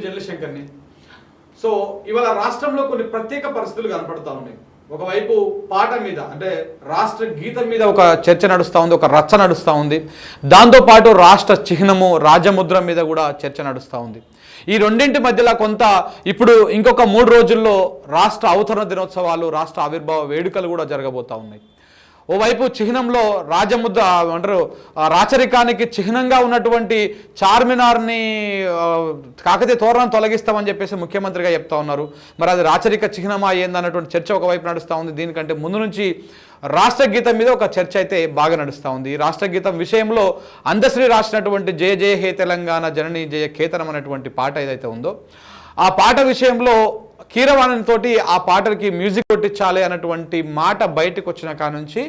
జల్లిశంకర్ని. So ఇవాళ రాష్ట్రంలో కొన్ని ప్రత్యేక పరిస్థితులు కనపడతా ఉన్నాయి. ఒకవైపు పాట మీద అంటే రాష్ట్ర గీతం మీద ఒక చర్చ నడుస్తూ ఉంది, ఒక రచ్చ నడుస్తూ ఉంది. దాంతోపాటు రాష్ట్ర చిహ్నము రాజముద్ర మీద కూడా చర్చ నడుస్తూ ఉంది. ఈ రెండింటి మధ్యలో కొంత ఇప్పుడు ఇంకొక 3 రోజుల్లో రాష్ట్ర అవతరణ దినోత్సవాలు, రాష్ట్ర ఆవిర్భావ వేడుకలు కూడా జరగబోతూ ఉన్నాయి. ఓవైపు చిహ్నంలో రాజముద్ర అంటారు, రాచరికానికి చిహ్నంగా ఉన్నటువంటి చార్మినార్ని కాకతీయ తోరణం తొలగిస్తామని చెప్పేసి ముఖ్యమంత్రిగా చెప్తా ఉన్నారు. మరి అది రాచరిక చిహ్నమా ఏందన్నటువంటి చర్చ ఒకవైపు నడుస్తూ ఉంది. దీనికంటే ముందు నుంచి రాష్ట్ర గీతం మీద ఒక చర్చ అయితే బాగా నడుస్తూ ఉంది. ఈ రాష్ట్ర గీతం విషయంలో అందశ్రీ రాసినటువంటి జయ జయ హే తెలంగాణ జనని జయ కేతనం అనేటువంటి పాట ఏదైతే ఉందో ఆ పాట విషయంలో కీరవాణి తోటి ఆ పాటకి మ్యూజిక్ కొట్టించాలి అన్నటువంటి మాట బయటకు వచ్చిన కాడ నుంచి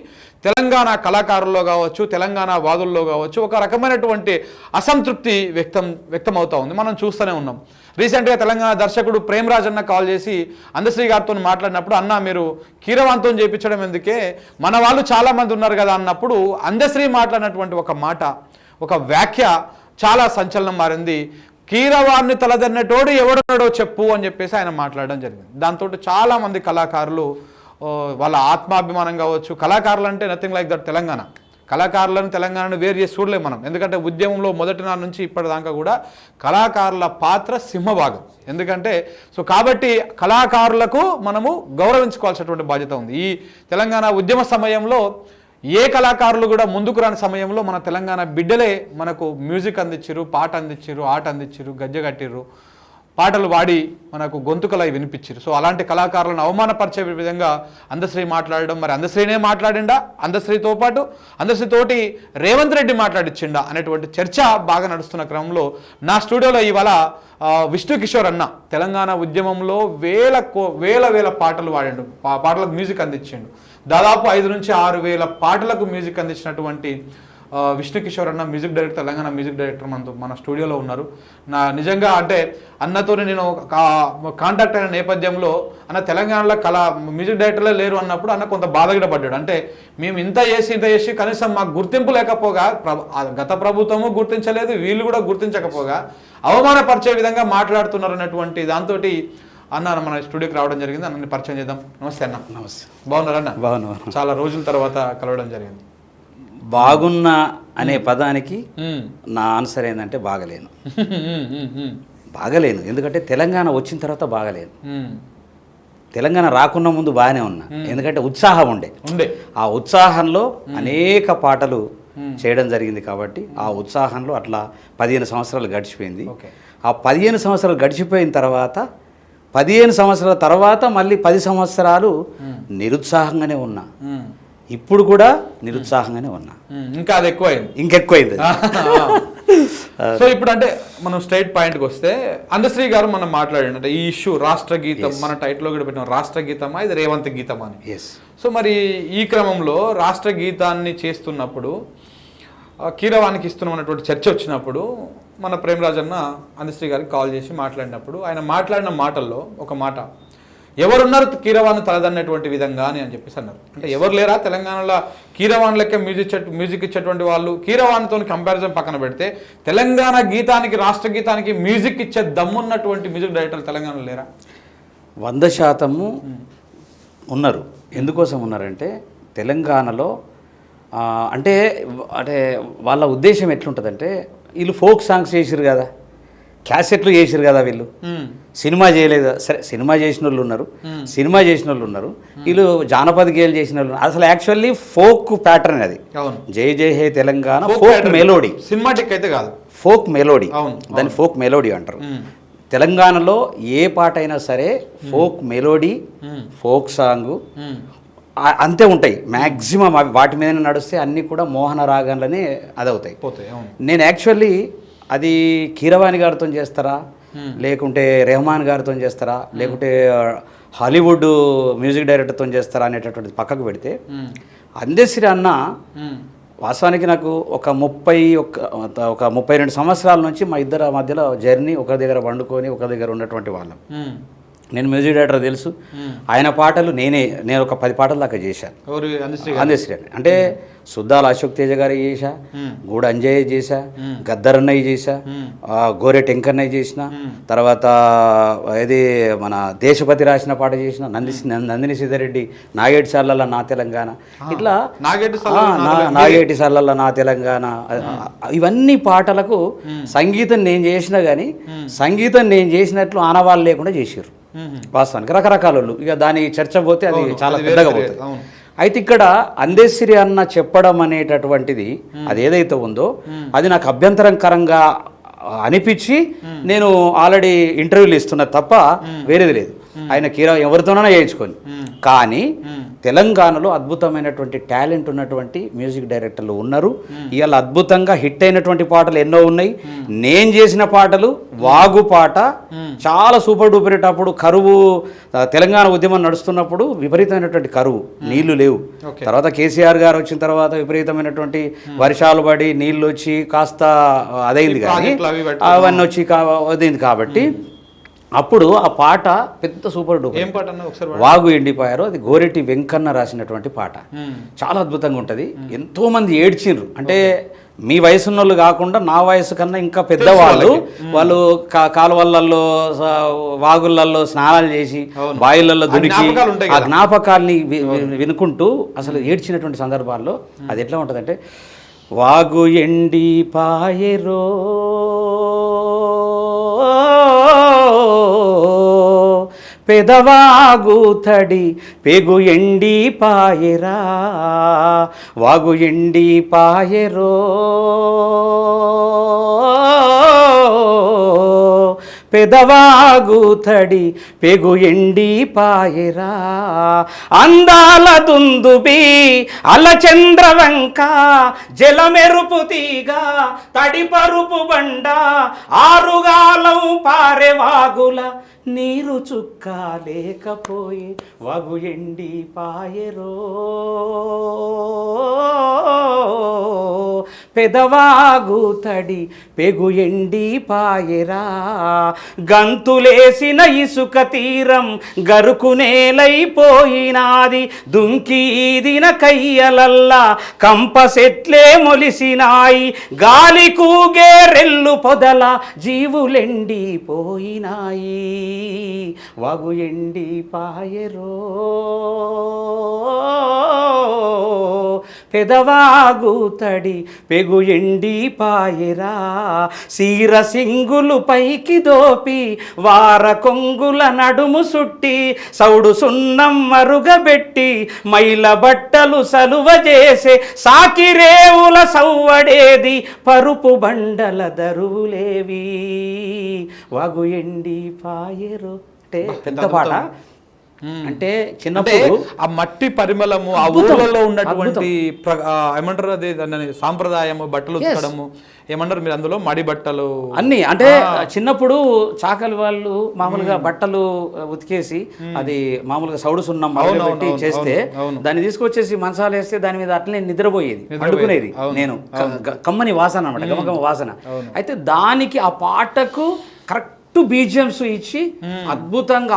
తెలంగాణ కళాకారుల్లో కావచ్చు, తెలంగాణ వాదుల్లో కావచ్చు ఒక రకమైనటువంటి అసంతృప్తి వ్యక్తమవుతూ ఉంది. మనం చూస్తూనే ఉన్నాం. రీసెంట్గా తెలంగాణ దర్శకుడు ప్రేమరాజ్ అన్న కాల్ చేసి అందశ్రీ గారితో మాట్లాడినప్పుడు, అన్న మీరు కీరవాణితో చేయించడం ఎందుకే, మన వాళ్ళు చాలామంది ఉన్నారు కదా అన్నప్పుడు అందశ్రీ మాట్లాడినటువంటి ఒక మాట, ఒక వ్యాఖ్య చాలా సంచలనం మారింది. కీరవాణిని తలదన్నటోడు ఎవడున్నాడో చెప్పు అని చెప్పేసి ఆయన మాట్లాడడం జరిగింది. దాంతో చాలామంది కళాకారులు వాళ్ళ ఆత్మాభిమానం కావచ్చు, కళాకారులు అంటే నథింగ్ లైక్ దట్ తెలంగాణను వేరు చేసి చూడలేము మనం. ఎందుకంటే ఉద్యమంలో మొదటి నాటి నుంచి ఇప్పటిదాకా కూడా కళాకారుల పాత్ర సింహభాగం. ఎందుకంటే కాబట్టి కళాకారులకు మనము గౌరవించుకోవాల్సినటువంటి బాధ్యత ఉంది. ఈ తెలంగాణ ఉద్యమ సమయంలో ఏ కళాకారులు కూడా ముందుకు రాని సమయంలో మన తెలంగాణ బిడ్డలే మనకు మ్యూజిక్ అందించారు, పాట అందించారు, ఆట అందించారు, గజ్జె కట్టిర్రు, పాటలు పాడి మనకు గొంతుకలై వినిపించారు. సో అలాంటి కళాకారులను అవమానపరిచే విధంగా అందశ్రీ మాట్లాడడం, మరి అందశ్రీనే మాట్లాడిండా, అందశ్రీతో పాటు అందశ్రీతోటి రేవంత్ రెడ్డి మాట్లాడిచ్చిండా అనేటువంటి చర్చ బాగా నడుస్తున్న క్రమంలో నా స్టూడియోలో ఇవాళ విష్ణు కిషోర్ అన్న తెలంగాణ ఉద్యమంలో వేల పాటలు పాడిండు, పాటలకు మ్యూజిక్ అందించిండు. దాదాపు 5 నుంచి 6 వేల పాటలకు మ్యూజిక్ అందించినటువంటి విష్ణు కిషోర్ అన్న music director, Telangana music director మన స్టూడియోలో ఉన్నారు. నిజంగా అంటే అన్నతో నేను కాంటాక్ట్ అయిన నేపథ్యంలో అన్న తెలంగాణలో మ్యూజిక్ డైరెక్టర్లే లేరు అన్నప్పుడు అన్న కొంత బాధగా పడ్డాడు. అంటే మేము ఇంత చేసి కనీసం మాకు గుర్తింపు లేకపోగా, గత ప్రభుత్వము గుర్తించలేదు, వీళ్ళు కూడా గుర్తించకపోగా అవమానపరిచే విధంగా మాట్లాడుతున్నారు అన్నటువంటి దాంతో అన్న మన స్టూడియోకి రావడం జరిగింది. అన్నని పరిచయం చేద్దాం. నమస్తే అన్న. నమస్తే. బాగున్నారా అన్న? బాగున్నారు. చాలా రోజుల తర్వాత కలవడం జరిగింది. బాగున్నా అనే పదానికి నా ఆన్సర్ ఏంటంటే బాగలేను. ఎందుకంటే తెలంగాణ వచ్చిన తర్వాత బాగలేను. తెలంగాణ రాకున్న ముందు బాగానే ఉన్నా, ఎందుకంటే ఉత్సాహం ఉండే. ఆ ఉత్సాహంలో అనేక పాటలు చేయడం జరిగింది. కాబట్టి ఆ ఉత్సాహంలో అట్లా 15 సంవత్సరాలు గడిచిపోయింది. ఆ 15 సంవత్సరాలు గడిచిపోయిన తర్వాత 15 సంవత్సరాల తర్వాత మళ్ళీ 10 సంవత్సరాలు నిరుత్సాహంగానే ఉన్నా. ఇప్పుడు కూడా నిరుత్సాహంగానే ఉన్నా. ఇంకా అది ఇంకెక్కువైంది. సో ఇప్పుడు అంటే మనం స్ట్రైట్ పాయింట్కి వస్తే అందశ్రీ గారు మనం మాట్లాడండి, అంటే ఈ ఇష్యూ రాష్ట్ర గీతం మన టైటిల్లో కూడా పెట్టిన రాష్ట్ర గీతమా ఇది రేవంత్ గీతమా అని. సో మరి ఈ క్రమంలో రాష్ట్ర గీతాన్ని చేస్తున్నప్పుడు కీరవాణికి ఇస్తున్నామన్నటువంటి చర్చ వచ్చినప్పుడు మన ప్రేమరాజ్ అన్న అందశ్రీ గారికి కాల్ చేసి మాట్లాడినప్పుడు ఆయన మాట్లాడిన మాటల్లో ఒక మాట, ఎవరున్నారు కీరవాణి తలదన్నటువంటి విధంగా అని చెప్పేసి అన్నారు. అంటే ఎవరు లేరా తెలంగాణలో కీరవాణి లెక్క మ్యూజిక్ ఇచ్చేటువంటి వాళ్ళు? కీరవాణితో కంపారిజన్ పక్కన పెడితే తెలంగాణ గీతానికి, రాష్ట్ర గీతానికి మ్యూజిక్ ఇచ్చే దమ్మున్నటువంటి మ్యూజిక్ డైరెక్టర్లు తెలంగాణలో లేరా? 100% ఉన్నారు. ఎందుకోసం ఉన్నారంటే తెలంగాణలో అంటే వాళ్ళ ఉద్దేశం ఎట్లుంటుందంటే, వీళ్ళు ఫోక్ సాంగ్స్ చేసిరు కదా, క్యాసెట్లు చేసిరు కదా, వీళ్ళు సినిమా చేయలేదు. సరే సినిమా చేసిన వాళ్ళు ఉన్నారు, వీళ్ళు జానపద గేయాలు చేసిన వాళ్ళు. అసలు యాక్చువల్లీ ఫోక్ ప్యాటర్న్ అది. జై జై హే తెలంగాణ ఫోక్ మెలోడీ, సినిమాటిక్ అయితే కాదు, ఫోక్ మెలోడీ. దాన్ని ఫోక్ మెలోడీ అంటారు. తెలంగాణలో ఏ పాట అయినా సరే ఫోక్ మెలోడీ, ఫోక్ సాంగ్ అంతే ఉంటాయి మ్యాక్సిమం. అవి వాటి మీద నడిస్తే అన్నీ కూడా మోహన రాగంలోనే అదవుతాయి. నేను యాక్చువల్లీ అది కీరవాణి గారితో చేస్తారా, లేకుంటే రెహమాన్ గారితో చేస్తారా, లేకుంటే హాలీవుడ్ మ్యూజిక్ డైరెక్టర్తో చేస్తారా అనేటటువంటిది పక్కకు పెడితే, అందశ్రీ అన్న వాస్తవానికి నాకు ఒక 32 సంవత్సరాల నుంచి మా ఇద్దరి మధ్యలో జర్నీ, ఒకరి దగ్గర వండుకొని ఒకరి దగ్గర ఉన్నటువంటి వాళ్ళం. నేను మ్యూజిక్ డైరెక్టర్ తెలుసు. ఆయన పాటలు నేను ఒక 10 పాటల దాకా చేశాను. అందశ్రీ అని అంటే సుద్దాల అశోక్ తేజ గారి చేశా, గూడ అంజయ్య చేశా, గద్దరన్నయ్య చేశా, గోరె టెంకన్నయ్య చేసిన, తర్వాత ఇది మన దేశపతి రాసిన పాట చేసిన, నందిని సిద్ధారెడ్డి నాగేటి సార్లల్ల నా తెలంగాణ, ఇట్లా నాగేటి సార్లల్ల నా తెలంగాణ, ఇవన్నీ పాటలకు సంగీతం నేను చేసినా కానీ సంగీతం నేను చేసినట్లు ఆనవాళ్ళు లేకుండా చేసారు. వాస్తవానికి రకరకాల వాళ్ళు, ఇక దాని చర్చ పోతే అది చాలా పెద్దగా పోతుంది. అయితే ఇక్కడ అందశ్రీ అన్న చెప్పడం అనేటటువంటిది అది ఏదైతే ఉందో అది నాకు అభ్యంతరకరంగా అనిపించి నేను ఆల్రెడీ ఇంటర్వ్యూలు ఇస్తున్నా తప్ప వేరేది లేదు. ఆయన కీరా ఎవరితోనైనా చేయించుకొని, కానీ తెలంగాణలో అద్భుతమైనటువంటి టాలెంట్ ఉన్నటువంటి మ్యూజిక్ డైరెక్టర్లు ఉన్నారు. ఇవాళ అద్భుతంగా హిట్ అయినటువంటి పాటలు ఎన్నో ఉన్నాయి. నేను చేసిన పాటలు వాగు పాట చాలా సూపర్ డూపర్ హిట్. అప్పుడు కరువు తెలంగాణ ఉద్యమం నడుస్తున్నప్పుడు విపరీతమైనటువంటి కరువు, నీళ్లు లేవు. తర్వాత కేసీఆర్ గారు వచ్చిన తర్వాత విపరీతమైనటువంటి వర్షాలు పడి నీళ్లు వచ్చి కాస్త అదైంది, కానీ అవన్నీ వచ్చి అదైంది. కాబట్టి అప్పుడు ఆ పాట పెద్ద సూపర్ డూపర్, వాగు ఎండిపోయారు. అది గోరెటి వెంకన్న రాసినటువంటి పాట, చాలా అద్భుతంగా ఉంటుంది. ఎంతో మంది ఏడ్చిండ్రు. అంటే మీ వయసున్న వాళ్ళు కాకుండా నా వయసు కన్నా ఇంకా పెద్దవాళ్ళు, వాళ్ళు కాలువలలో వాగులలో స్నానాలు చేసి బాయిలలో దొరికి ఆ జ్ఞాపకాల్ని వినుకుంటూ అసలు ఏడ్చినటువంటి సందర్భాల్లో అది ఎట్లా ఉంటుందంటే, వాగు ఎండి పాయరో పెదవాగు తడి పెగు ఎండి పాయరా, వాగు ఎండి పాయరో పెదవాగు తడి పెగు ఎండి పాయరా, అందాల దుందుబి అలచంద్రవంక జలమెరుపు తీగ తడి పరుపు బండ ఆరుగాలం పారెవాగుల నీరు చుక్క లేకపోయే వాగు ఎండి పాయరో పెదవాగు తడి పెగు ఎండి పాయరా, గంతులేసిన ఇసుక తీరం గరుకు నేలైపోయినాది, దుంకీదిన కయ్యలల్లా కంపసెట్లే మొలిసినాయి, గాలి కూగే రెల్లు పొదల జీవులెండిపోయినాయి, వాగు ఎండి పాయరో పెదవాగు తడి పెగు ఎండి పాయరా, సీర సింగులు పైకి దోపి వార కొంగుల నడుము సుట్టి సౌడు సున్నం మరుగబెట్టి మైల బట్టలు సలువ చేసే సాకిరేవుల సవ్వడేది పరుపు బండల దరువులేవి, వాగు ఎండి పాయరు. అంటే పెద్ద పాట. అంటే చిన్నప్పుడు ఆ మట్టి పరిమళము, ఆ ఊళ్ళలో ఉన్నటువంటి ఏమంటారు అది సాంప్రదాయము, బట్టలు ఉతకడము ఏమంటారు మీరు, అందులో మడి బట్టలు అన్ని. అంటే చిన్నప్పుడు చాకలి వాళ్ళు మామూలుగా బట్టలు ఉతికేసి అది మామూలుగా సౌడు సున్నం పెట్టి చేస్తే దాన్ని తీసుకొచ్చేసి మంచాలు వేస్తే దాని మీద అట్లనే నిద్రపోయేది, పండుకునేది. నేను కమ్మని వాసన అన్నమాట, గమగమ వాసన. అయితే దానికి ఆ పాటకు కరెక్ట్ బీజిఎంస్ ఇచ్చి అద్భుతంగా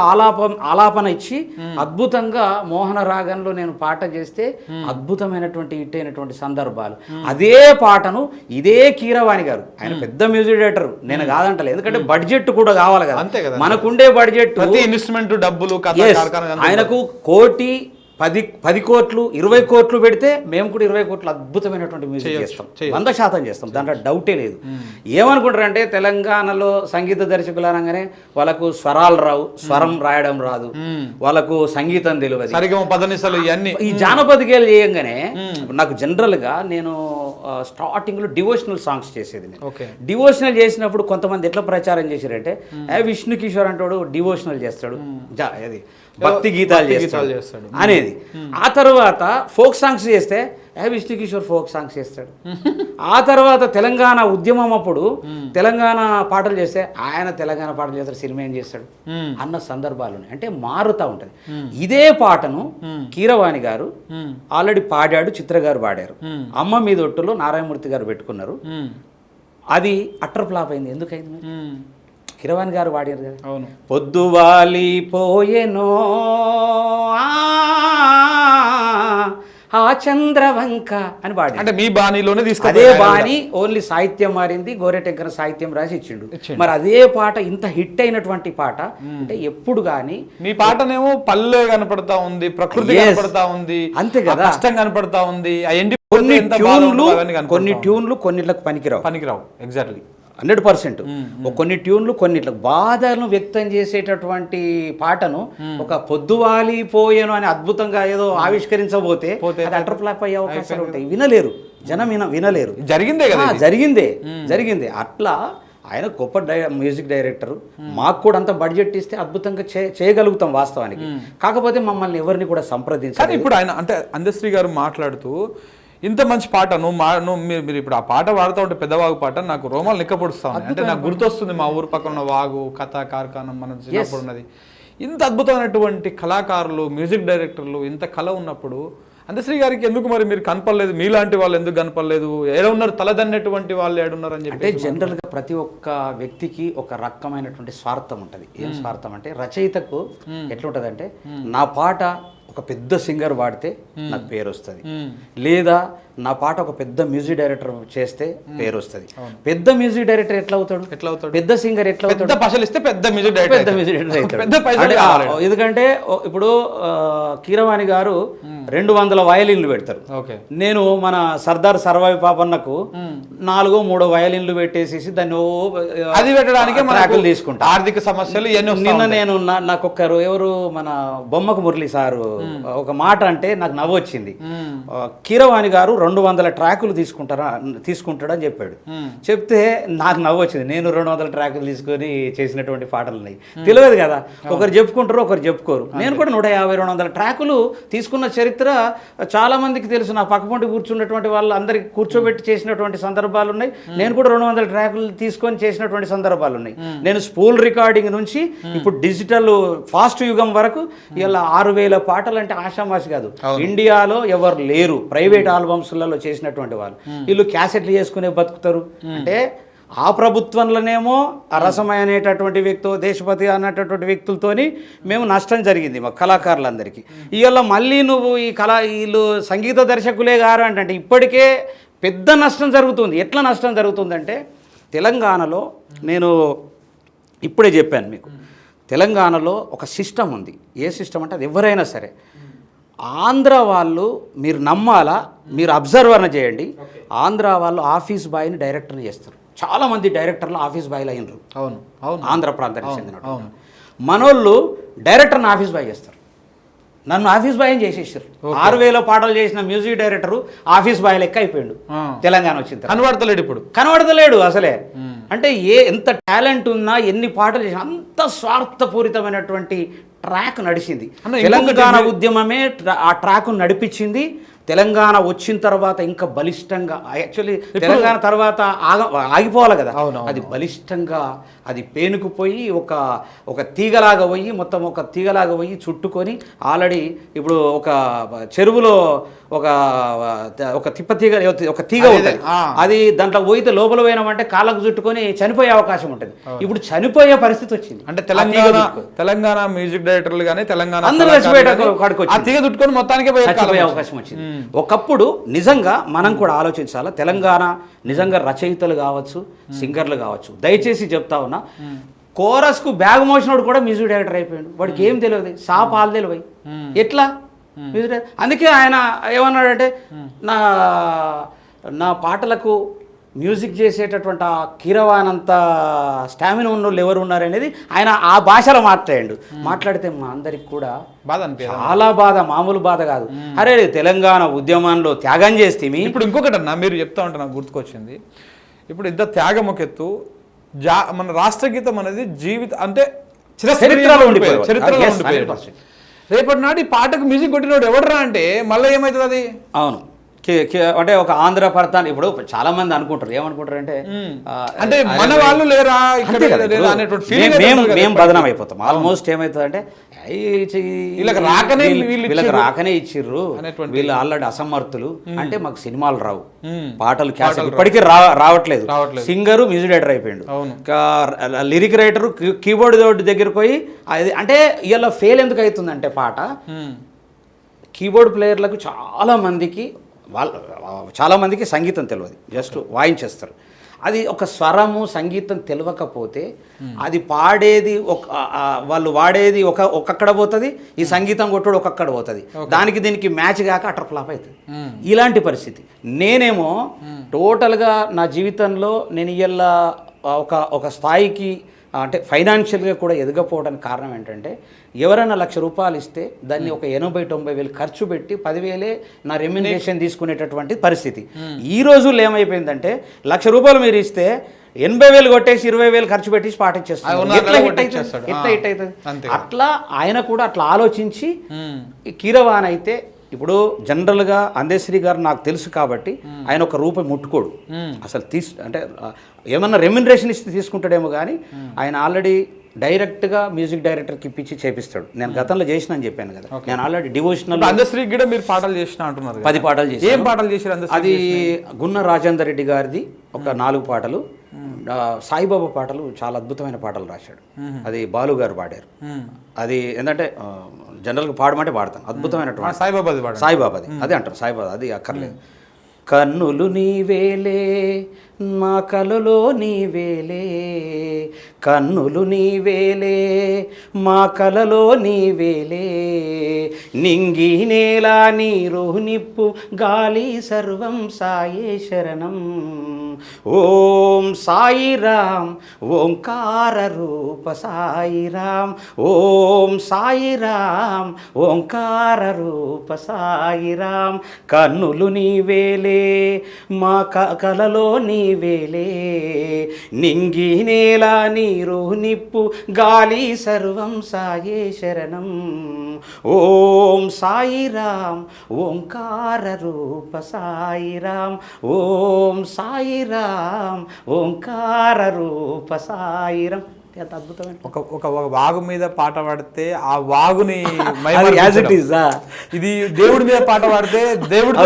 ఆలాపన ఇచ్చి అద్భుతంగా మోహన రాగంలో నేను పాట చేస్తే అద్భుతమైనటువంటి హిట్ అయినటువంటి సందర్భాలు. అదే పాటను ఇదే కీరవాణి గారు, ఆయన పెద్ద మ్యూజిక్ డైరెక్టర్, నేను కాదంటలేదు, ఎందుకంటే బడ్జెట్ కూడా కావాలి కదా, మనకుండే బడ్జెట్ ఇన్వెస్ట్మెంట్ డబ్బులు. ఆయనకు 10 కోట్లు 20 కోట్లు పెడితే మేము కూడా 20 కోట్లు అద్భుతమైనటువంటి మ్యూజిక్ చేస్తాం, 100% చేస్తాం, దాంట్లో డౌటే లేదు. ఏమనుకుంటారంటే తెలంగాణలో సంగీత దర్శకులు అనగానే వాళ్ళకు స్వరాలు రావు, స్వరం రాయడం రాదు, వాళ్ళకు సంగీతం తెలియదు, ఈ జానపద గేయాలు చేయంగానే నాకు జనరల్గా నేను స్టార్టింగ్లో డివోషనల్ సాంగ్స్ చేసేది. డివోషనల్ చేసినప్పుడు కొంతమంది ఎట్లా ప్రచారం చేశారంటే, విష్ణు కిషోర్ అంటాడు డివోషనల్ చేస్తాడు, అది భక్తి గీతాలు చేస్తాడు అనేది. ఆ తర్వాత ఫోక్ సాంగ్స్ చేస్తే విష్ణు కిషోర్ ఫోక్ సాంగ్స్ చేస్తాడు. ఆ తర్వాత తెలంగాణ ఉద్యమం అప్పుడు తెలంగాణ పాటలు చేస్తే ఆయన తెలంగాణ పాటలు చేస్తాడు, సినిమా ఏం చేస్తాడు అన్న సందర్భాలు ఉన్నాయి. అంటే మారుతూ ఉంటుంది. ఇదే పాటను కీరవాణి గారు ఆల్రెడీ పాడాడు, చిత్ర గారు పాడారు, అమ్మ మీద ఒట్టులో నారాయణమూర్తి గారు పెట్టుకున్నారు. అది అట్టర్ ఫ్లాప్ అయింది. ఎందుకైంది? కీరవాణి గారు వాడారు కదా. అవును. పొద్దువాలిపోయెనో ఆ చంద్రవంక అని పాడి, అంటే మీ బాణీలోనే అదే తీసుకుపోయారు. బాణి ఓన్లీ సాహిత్యం మారింది, గోరెటెంకర సాహిత్యం రాసి ఇచ్చిండు. మరి అదే పాట ఇంత హిట్ అయినటువంటి పాట అంటే ఎప్పుడు కానీ మీ పాటనేమో పల్లె కనపడతా ఉంది, ప్రకృతి Yes. కనపడతా ఉంది, అంతే కదా. ఆ కష్టం కనపడతా ఉంది, ఆ ఎండి కొన్ని ఎంత బాధ ట్యూన్లు ఉంటుందో అవన్నీ కనపడతా కొన్ని ఉంది. ట్యూన్లు కొన్నిట్లకు పనికిరావు, పనికిరావు. ఎగ్జాక్ట్లీ 100%. కొన్ని ట్యూన్లు కొన్నిట్లకు బాధను వ్యక్తం చేసేటటువంటి పాటను ఒక పొద్దువాలిపోయాను అని అద్భుతంగా ఏదో ఆవిష్కరించబోతే అది అటర్ ఫ్లాప్ అయ్యే అవకాశాలు ఉంటాయి. వినలేరు జనం, వినలేరు. జరిగిందే కదా ఇది. జరిగిందే అట్లా. ఆయన గొప్ప మ్యూజిక్ డైరెక్టర్. మాకు కూడా అంత బడ్జెట్ ఇస్తే అద్భుతంగా చేయగలుగుతాం వాస్తవానికి. కాకపోతే మమ్మల్ని ఎవరిని కూడా కానీ సంప్రదించాలి. ఇప్పుడు ఆయన అంటే అందశ్రీ గారు మాట్లాడుతూ ఇంత మంచి పాట మీరు ఇప్పుడు ఆ పాట వాడుతూ ఉంటే పెద్దవాగు పాట నాకు రోమాలు నిక్కపొడుస్తా ఉంది. అంటే నాకు గుర్తొస్తుంది మా ఊరు పక్కన ఉన్న వాగు, కథ, కార్ఖానం మన చిన్నప్పుడు ఉన్నది. ఇంత అద్భుతమైనటువంటి కళాకారులు, మ్యూజిక్ డైరెక్టర్లు, ఇంత కళ ఉన్నప్పుడు అందశ్రీ గారికి ఎందుకు మరి మీరు కనపడలేదు? మీలాంటి వాళ్ళు ఎందుకు కనపడలేదు? ఏడున్నారు తలదన్నటువంటి వాళ్ళు ఏడున్నారు అని చెప్పి. అంటే జనరల్గా ప్రతి ఒక్క వ్యక్తికి ఒక రకమైనటువంటి స్వార్థం ఉంటుంది. ఏం స్వార్థం అంటే రచయితకు ఎట్లుంటదంటే నా పాట ఒక పెద్ద సింగర్ పాడితే నాకు పేరు వస్తుంది, లేదా నా పాట ఒక పెద్ద మ్యూజిక్ డైరెక్టర్ చేస్తే పేరు వస్తుంది. పెద్ద మ్యూజిక్ డైరెక్టర్ ఎట్లా అవుతాడు? పెద్ద సింగర్ ఎట్లా అవుతాడు? పెద్ద పైసలు ఇస్తే పెద్ద మ్యూజిక్ డైరెక్టర్ అవుతాడు. ఎందుకంటే ఇప్పుడు కీరవాణి గారు 200 వయలిన్లు పెడతారు. నేను మన సర్దార్ సర్వాయి పాపన్నకు 4-3 వయలిన్లు పెట్టేసేసి దాన్ని అది పెట్టడానికి ట్రాకులు తీసుకుంటా. ఆర్థిక సమస్యలు నిన్న నేను నాకొక్కరు ఎవరు మన బొమ్మకు మురళి సారు ఒక మాట అంటే నాకు నవ్వు వచ్చింది. కీరవాణి గారు 200 ట్రాకులు తీసుకుంటాడని చెప్పాడు. చెప్తే నాకు నవ్వు వచ్చింది. నేను 200 ట్రాకులు తీసుకొని చేసినటువంటి పాటలు ఉన్నాయి. తెలియదు కదా, ఒకరు చెప్పుకుంటారు ఒకరు చెప్పుకోరు. నేను కూడా 150-200 ట్రాకులు తీసుకున్న చరిత్ర చాలా మందికి తెలుసు. నా పక్కపొంటి కూర్చున్నటువంటి వాళ్ళు అందరికి కూర్చోబెట్టి చేసినటువంటి సందర్భాలు ఉన్నాయి. నేను కూడా 200 ట్రాకులు తీసుకొని చేసినటువంటి సందర్భాలు ఉన్నాయి. నేను స్పూల్ రికార్డింగ్ నుంచి ఇప్పుడు డిజిటల్ ఫాస్ట్ యుగం వరకు ఇలా 6000 పాటలు అంటే ఆషామాషి కాదు. ఇండియాలో ఎవరు లేరు ప్రైవేట్ ఆల్బమ్స్లలో చేసినటువంటి వాళ్ళు. వీళ్ళు క్యాసెట్లు చేసుకునే బతుకుతారు. అంటే ఆ ప్రభుత్వంలోనేమో అరసమయ అనేటటువంటి వ్యక్తి, దేశపతి అన్నటువంటి వ్యక్తులతోని మేము నష్టం జరిగింది మా కళాకారులందరికీ. ఇవాళ మళ్ళీ నువ్వు వీళ్ళు సంగీత దర్శకులే గారు అంటే ఇప్పటికే పెద్ద నష్టం జరుగుతుంది. ఎట్లా నష్టం జరుగుతుందంటే తెలంగాణలో నేను ఇప్పుడే చెప్పాను మీకు, తెలంగాణలో ఒక సిస్టమ్ ఉంది. ఏ సిస్టమ్ అంటే అది ఎవరైనా సరే ఆంధ్ర వాళ్ళు మీరు నమ్మాలా, మీరు అబ్జర్వర్ చేయండి. ఆంధ్ర వాళ్ళు ఆఫీస్ బాయ్ని డైరెక్టర్ని చేస్తారు. చాలామంది డైరెక్టర్లు ఆఫీస్ బాయ్లు అయినరు. అవును అవును. ఆంధ్ర ప్రాంతానికి చెందిన మనోళ్ళు డైరెక్టర్ని ఆఫీస్ బాయ్ చేస్తారు. నన్ను ఆఫీస్ బాయ్ అని చేసేసారు. 6000 పాటలు చేసిన మ్యూజిక్ డైరెక్టరు ఆఫీస్ బాయ్ లెక్క అయిపోయాడు. తెలంగాణ వచ్చింది కనబడతలేడు అసలే. అంటే ఎంత టాలెంట్ ఉన్నా, ఎన్ని పాటలు చేసినా అంత స్వార్థపూరితమైనటువంటి ట్రాక్ నడిచింది. తెలంగాణ ఉద్యమమే ఆ ట్రాక్ నడిపించింది. తెలంగాణ వచ్చిన తర్వాత ఇంకా బలిష్టంగా, యాక్చువల్లీ తెలంగాణ తర్వాత ఆగిపోవాలి కదా, అది బలిష్టంగా అది పేనుకుపోయి ఒక తీగలాగా పోయి మొత్తం ఒక తీగలాగా పోయి చుట్టుకొని ఆల్రెడీ ఇప్పుడు ఒక చెరువులో ఒక తీగ ఉంటుంది. అది దాంట్లో పోయితే లోపల పోయినామంటే కాళ్ళకు చుట్టుకొని చనిపోయే అవకాశం ఉంటుంది. ఇప్పుడు చనిపోయే పరిస్థితి వచ్చింది. అంటే తెలంగాణ మ్యూజిక్ డైరెక్టర్లు కానీ తెలంగాణ అందరూ చుట్టుకొని మొత్తానికి చనిపోయే అవకాశం వచ్చింది. ఒకప్పుడు నిజంగా మనం కూడా ఆలోచించాలా. తెలంగాణ నిజంగా రచయితలు కావచ్చు, సింగర్లు కావచ్చు, దయచేసి చెప్తా ఉన్నా, కోరస్కు బ్యాగ్ మోషనోడు కూడా మ్యూజిక్ డైరెక్టర్ అయిపోయాడు. వాడికి ఏం తెలియదు, పాలు తెలియదు. ఎట్లా మ్యూజిక్ డైరెక్టర్? అందుకే ఆయన ఏమన్నాడంటే నా పాటలకు మ్యూజిక్ చేసేటటువంటి ఆ కీరవానంత స్టామినా ఉన్న వాళ్ళు ఎవరు ఉన్నారనేది ఆయన ఆ భాషలో మాట్లాడితే మా అందరికి కూడా బాధ, చాలా బాధ, మామూలు బాధ కాదు. అరే తెలంగాణ ఉద్యమంలో త్యాగం చేస్తే ఇప్పుడు ఇంకొకటి అన్న మీరు చెప్తా ఉంటే నాకు గుర్తుకొచ్చింది. ఇప్పుడు ఇంత త్యాగం ఒక ఎత్తు, మన రాష్ట్రగీతం అనేది అంటే చరిత్రలో ఉండిపోయింది. రేపటి నాడు ఈ పాటకు మ్యూజిక్ కొట్టినోడు ఎవడరా అంటే మళ్ళీ ఏమవుతుంది అది? అవును, అంటే ఒక ఆంధ్ర పర్తాన్ ఇప్పుడు చాలా మంది అనుకుంటారు ఏమనుకుంటారు అంటే అంటే మన వాళ్ళు లేరా ఇక్కడ లేరా అనేటువంటి ఫీలింగ్ మేము బదనాం అయిపోతాం. ఆల్మోస్ట్ ఏమవుతుందంటే వీళ్ళకి రాకనే ఇచ్చిర్రు, వీళ్ళు ఆల్రెడీ అసమర్థులు, అంటే మాకు సినిమాలు రావు, పాటలు క్యాసెట్ ఇప్పటికీ రావట్లేదు, సింగరు మ్యూజిక్ డైరెక్టర్ అయిపోయిండు, లిరిక్ రైటర్ కీబోర్డ్ దగ్గరికి పోయి అంటే ఇలా ఫెయిల్ ఎందుకు అవుతుందంటే పాట కీబోర్డ్ ప్లేయర్లకు చాలా మందికి సంగీతం తెలియదు, జస్ట్ వాయించేస్తారు. అది ఒక స్వరము సంగీతం తెలియకపోతే అది పాడేది వాళ్ళు వాడేది ఒక్కొక్కడ పోతుంది, ఈ సంగీతం కొట్టుడు ఒక్కొక్కడ పోతుంది, దానికి దీనికి మ్యాచ్ కాక అటర్ ఫ్లాప్ అవుతుంది. ఇలాంటి పరిస్థితి. నేనేమో టోటల్గా నా జీవితంలో నేను ఇలా ఒక స్థాయికి అంటే ఫైనాన్షియల్గా కూడా ఎదగపోవడానికి కారణం ఏంటంటే ఎవరైనా ₹1,00,000 ఇస్తే దాన్ని ఒక 80-90 వేలు ఖర్చు పెట్టి 10,000 నా రెమ్యునరేషన్ తీసుకునేటటువంటి పరిస్థితి. ఈ రోజుల్లో ఏమైపోయిందంటే ₹1,00,000 మీరు ఇస్తే 80,000 కొట్టేసి 20,000 ఖర్చు పెట్టి పాట ఇచ్చేస్తారు. ఎట్లా హిట్ అవుతుంది? అట్లా ఆయన కూడా అట్లా ఆలోచించి కీరవాణి అయితే ఇప్పుడు జనరల్గా అందశ్రీ గారు నాకు తెలుసు కాబట్టి ఆయన ₹1 ముట్టుకోడు అసలు. అంటే ఏమన్నా రెమ్యునరేషన్ ఇస్తే తీసుకుంటాడేమో కానీ ఆయన ఆల్రెడీ డైరెక్ట్గా మ్యూజిక్ డైరెక్టర్కి ఇప్పించి చేపిస్తాడు. నేను గతంలో చేసిన అని చెప్పాను కదా, నేను ఆల్రెడీ డివోషనల్ అందశ్రీ కూడా మీరు పాటలు చేసిన అంటున్నారు, 10 పాటలు చేసి. ఏం పాటలు చేశారు? అది గున్న రాజేందర్ రెడ్డి గారిది ఒక 4 పాటలు, సాయిబాబా పాటలు చాలా అద్భుతమైన పాటలు రాశాడు, అది బాలు గారు పాడారు. అది ఏంటంటే జనరల్గా పాడమంటే పాడతాను, అద్భుతమైనటువంటి సాయిబాబాది అదే అంటారు, సాయిబాబా అది అక్కర్లేదు. కన్నులు నీవేలే మా కలలో నీవేలే, కన్నులు నీవేలే మా కలలో నీవేలే, నింగి నేల నీరు నిప్పు గాలి సర్వం సాయే శరణం, ఓం సాయిరామ్ ఓంకార రూప సాయిరామ్, ఓం సాయిరామ్ ఓంకార రూప సాయిరామ్, కన్నులు నీవేలే మా కలలో నీవేలే, నింగి నేల నీరు నిప్పు గాలి సర్వం సాయే శరణం, ఓం సాయిరామ్ ఓంకార రూప సాయిరామ్, ఓం సాయిరామ్ ఓంకార రూప సాయిరామ్. ఎంత అద్భుతమైన ఒక వాగు మీద పాట పాడితే ఆ వాగుని ఇది దేవుడి మీద పాట పాడితే దేవుడు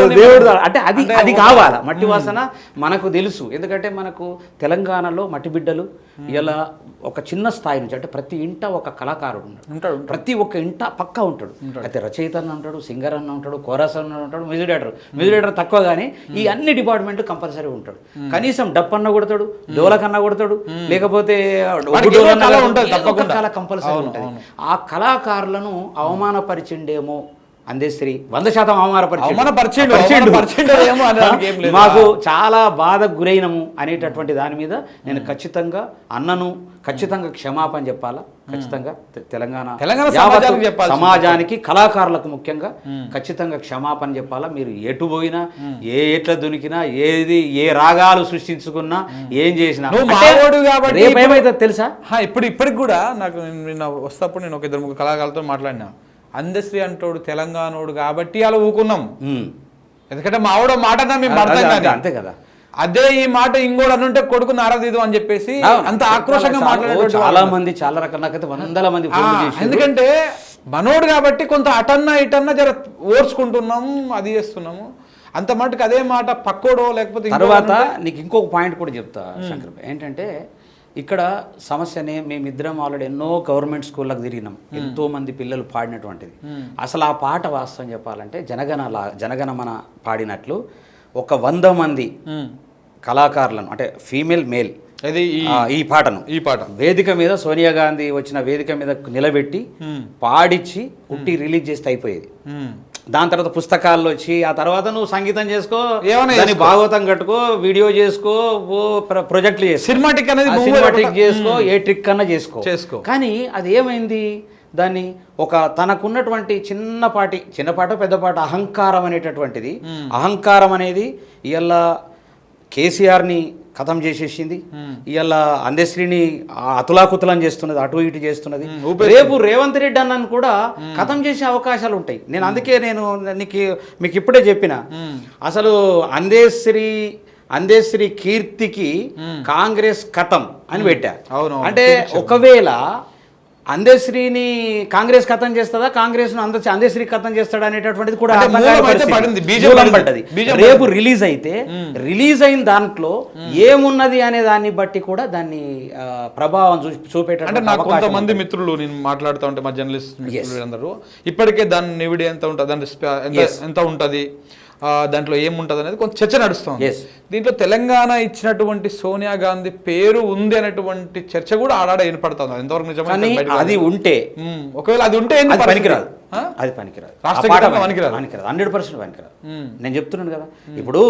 అంటే అది కావాలా. మట్టి వాసన మనకు తెలుసు, ఎందుకంటే మనకు తెలంగాణలో మట్టి బిడ్డలు ఇలా ఒక చిన్న స్థాయి నుంచి అంటే ప్రతి ఇంట ఒక కళాకారుడు ఉంటాడు, ప్రతి ఒక్క ఇంట పక్కా ఉంటాడు. అయితే రచయిత అన్న ఉంటాడు, సింగర్ అన్న ఉంటాడు, కోరస్ అన్న ఉంటాడు, మ్యూజిక్ డైరెక్టర్ తక్కువ కానీ ఈ అన్ని డిపార్ట్మెంట్ కంపల్సరీ ఉంటాడు. కనీసం డప్ అన్న కొడతాడు, డోలకన్నా కొడతాడు, లేకపోతే కంపల్సరీ ఉంటుంది. ఆ కళాకారులను అవమానపరిచిండేమో అందశ్రీ 100% మాకు చాలా బాధకు గురైనము అనేటటువంటి దాని మీద నేను ఖచ్చితంగా ఖచ్చితంగా క్షమాపణ చెప్పాలా. ఖచ్చితంగా తెలంగాణ సమాజానికి కళాకారులకు ముఖ్యంగా ఖచ్చితంగా క్షమాపణ చెప్పాలా. మీరు ఎటు పోయినా ఎట్లా దునికినా ఏ రాగాలు సృష్టించుకున్నా ఏం చేసినా రేపేమైతే తెలుసా. ఇప్పటికి కూడా నాకు నిన్న వస్తప్పుడు నేను ఒక 2-3 కళాకారులతో మాట్లాడినా. అందశ్రీ అంటోడు తెలంగాణోడు కాబట్టి అలా ఊకున్నాం, ఎందుకంటే మా ఆవిడ మాట మేము పడతాం అంతే కదా. అదే ఈ మాట ఇంకోటి అనుంటే కొడుకు నారదీదు అని చెప్పేసి అంత ఆక్రోషంగా మాట్లాడే చాలా మంది, చాలా రకాలకైతే 100 మంది. ఎందుకంటే మనోడు కాబట్టి కొంత అటన్నా ఇటన్నా జర ఓర్చుకుంటున్నాము, అది చేస్తున్నాము. అంత మటుకు అదే మాట పక్కోడో లేకపోతే తర్వాత నీకు ఇంకొక పాయింట్ కూడా చెప్తా శంకర్, ఏంటంటే ఇక్కడ సమస్యనే మేమిద్దరం ఆల్రెడీ ఎన్నో గవర్నమెంట్ స్కూళ్ళకు తిరిగినాం, ఎంతోమంది పిల్లలు పాడినటువంటిది. అసలు ఆ పాట వాస్తవం చెప్పాలంటే జనగణమన పాడినట్లు ఒక 100 మంది కళాకారులను అంటే ఫీమేల్ మేల్ ఈ పాట వేదిక మీద సోనియా గాంధీ వచ్చిన వేదిక మీద నిలబెట్టి పాడిచ్చి ఉట్టి రిలీజ్ చేస్తే అయిపోయేది. దాని తర్వాత పుస్తకాల్లో వచ్చి ఆ తర్వాత నువ్వు సంగీతం చేసుకో, దాన్ని భాగవతం కట్టుకో, వీడియో చేసుకో, ప్రొజెక్టులు చేసుకో, సినిమాటిక్ చేసుకో, ఏ ట్రిక్ అన్నా చేసుకో. కానీ అది ఏమైంది, దాన్ని ఒక తనకున్నటువంటి చిన్నపాట పెద్దపాట అహంకారం అనేటటువంటిది, అహంకారం అనేది ఇలా కేసీఆర్ని ఖతం చేసేసింది. ఇవాళ అందశ్రీని అతులాకుతులం చేస్తున్నది, అటు ఇటు చేస్తున్నది. రేపు రేవంత్ రెడ్డి అన్నను కూడా ఖతం చేసే అవకాశాలు ఉంటాయి. నేను అందుకే మీకు ఇప్పుడే చెప్పిన, అసలు అందశ్రీ కీర్తికి కాంగ్రెస్ ఖతం అని పెట్టా. అంటే ఒకవేళ అందశ్రీని కాంగ్రెస్ ఖతం చేస్తుందా, కాంగ్రెస్ అందశ్రీ ఖతం చేస్తాడా అనేటటువంటిది కూడా పడ్డది. రేపు రిలీజ్ అయితే రిలీజ్ అయిన దాంట్లో ఏమున్నది అనే దాన్ని బట్టి కూడా దాన్ని ప్రభావం చూపేటటువంటి కొంతమంది మిత్రులు నేను మాట్లాడుతూ ఉంటే మా జర్నలిస్ట్ అందరూ ఇప్పటికే దాని నివిడి ఎంత ఉంటుంది, దాని ఎంత ఉంటుంది, దాంట్లో ఏముంటుంది అనేది కొంచెం చర్చ నడుస్తుంది. దీంట్లో తెలంగాణ ఇచ్చినటువంటి సోనియా గాంధీ పేరు ఉంది అనేటువంటి చర్చ కూడా ఆడాడ ఏర్పడుతుంది. ఎంతవరకు నిజమే? అది ఉంటే, ఒకవేళ అది ఉంటే పనికిరాదు, అది పనికిరాదు, 100% పనికిరాదు. నేను చెప్తున్నాను కదా, ఇప్పుడు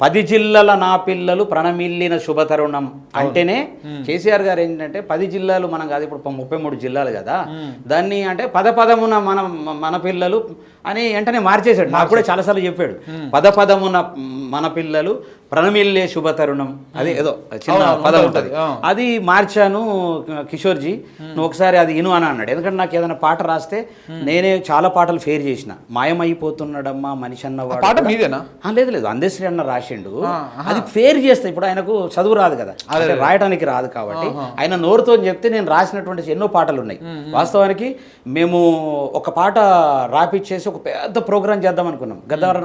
10 జిల్లాల నా పిల్లలు ప్రణమిల్లిన శుభతరుణం అంటేనే కేసీఆర్ గారు ఏంటంటే 10 జిల్లాలు మనం కాదు, ఇప్పుడు 33 జిల్లాలు కదా, దాన్ని అంటే పదమున మన పిల్లలు అని వెంటనే మార్చేశాడు. నాకు కూడా చాలాసార్లు చెప్పాడు, పదమున మన పిల్లలు ప్రణమిల్లే శుభతరుణం, అది ఏదో చిన్న పదం ఉంటుంది, అది మార్చాను కిషోర్జీ, నువ్వు ఒకసారి అది ఇను అని అన్నాడు. ఎందుకంటే నాకు ఏదైనా పాట రాస్తే నేనే చాలా పాటలు ఫేర్ చేసిన. మాయమైపోతున్నాడమ్మా మనిషి అన్నవాడు పాట మీదేనా? లేదు, అందశ్రీ అన్న రాసిండు, అది ఫేర్ చేస్తే. ఇప్పుడు ఆయనకు చదువు రాదు కదా, రాయడానికి రాదు కాబట్టి ఆయన నోరుతో చెప్తే నేను రాసినటువంటి ఎన్నో పాటలు ఉన్నాయి. వాస్తవానికి మేము ఒక పాట రాపిచ్చేసి ఒక పెద్ద ప్రోగ్రామ్ చేద్దాం అనుకున్నాం.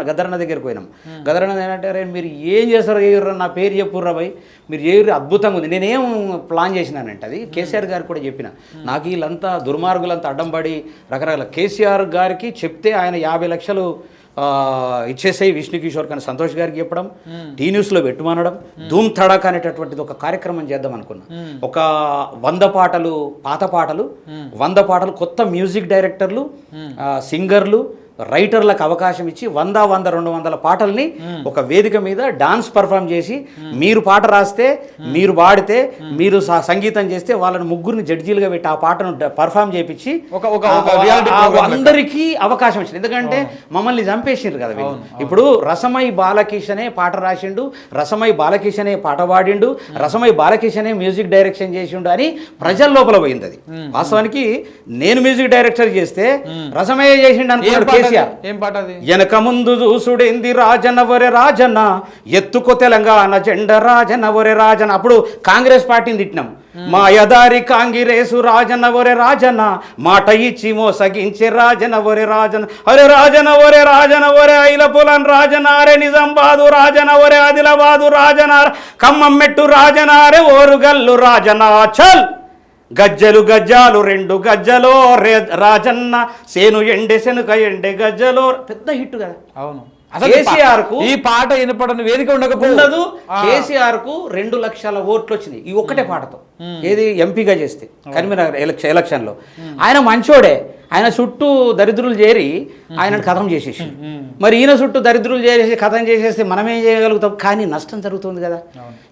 గద్దరన్న దగ్గరికి పోయినాం. గద్దరన్న ఏంటంటే, అరే మీరు ఏం చేస్తారు, ఏర్రా నా పేరు చెప్పుర్రా భయ్, మీరు ఏ అద్భుతంగా ఉంది. నేనేం ప్లాన్ చేసినానంటే, అది కేసీఆర్ గారికి కూడా చెప్పిన, నాకు వీళ్ళంతా దుర్మార్గులంతా అడ్డం పడి రకరకాల కేసీఆర్ గారికి చెప్తే ఆయన 50 లక్షలు ఇచ్చేసేయి విష్ణు కిషోర్ కానీ సంతోష్ గారికి చెప్పడం, టీ న్యూస్లో పెట్టుమనడం, ధూమ్ తడాక్ అనేటటువంటిది ఒక కార్యక్రమం చేద్దాం అనుకున్నా. ఒక 100 పాటలు పాత పాటలు, 100 పాటలు కొత్త మ్యూజిక్ డైరెక్టర్లు, సింగర్లు, రైటర్లకు అవకాశం ఇచ్చి 100, 200 పాటల్ని ఒక వేదిక మీద డాన్స్ పర్ఫామ్ చేసి, మీరు పాట రాస్తే, మీరు పాడితే, మీరు సంగీతం చేస్తే వాళ్ళని ముగ్గురిని జడ్జీలుగా పెట్టి ఆ పాటను పర్ఫామ్ చేయించి అందరికీ అవకాశం ఇచ్చింది. ఎందుకంటే మమ్మల్ని చంపేసిండ్రు కదా వీళ్ళు. ఇప్పుడు రసమై బాలకిషనే పాట రాసిండు, రసమై బాలకిషనే పాట పాడిండు, రసమై బాలకిషనే మ్యూజిక్ డైరెక్షన్ చేసిండు అని ప్రజల లోపల పోయింది. అది వాస్తవానికి నేను మ్యూజిక్ డైరెక్టర్ చేస్తే రసమయ్య చేసిండు అనుకున్నాడు కేసీఆర్. వెనక ముందు చూసుడేంది రాజన్న ఒరే రాజన్న, ఎత్తుకో తెలంగాణ జెండ రాజన్న ఒరే రాజన్న. అప్పుడు కాంగ్రెస్ పార్టీని తిట్టినాం, మాయదారి కాంగ్రెసు రాజన్న ఒరే రాజన్న, మాట ఇచ్చి మోసగించే రాజన్న ఒరే రాజన్న, అరే రాజన్న ఒరే రాజన్న ఒరే ఐలపులన్ రాజన్న, అరే నిజామాబాదు రాజన్న ఒరే ఆదిలాబాదు రాజన్న, ఖమ్మం మెట్టు రాజన్న, అరే ఓరుగల్లు రాజన్న, చల్ గజ్జలు గజ్జాలు 2 గజ్జలో రాజన్న, సేను ఎండే శనుక ఎండే గజ్జలో. పెద్ద హిట్ కదా. అవును, కేసీఆర్ కు ఈ పాట వినపడని వేదిక ఉండదు. కేసీఆర్ కు 2 లక్షల ఓట్లు వచ్చినాయి ఈ ఒక్కటే పాటతో. ఏది ఎంపీగా చేస్తే కరీంనగర్ ఎలక్షన్ లో. ఆయన మంచోడే, ఆయన చుట్టూ దరిద్రులు చేరి ఆయనను కథం చేసేసి, మరి ఈయన చుట్టూ దరిద్రులు చేసేసి కథం చేసేస్తే మనం ఏం చేయగలుగుతాం? కానీ నష్టం జరుగుతుంది కదా.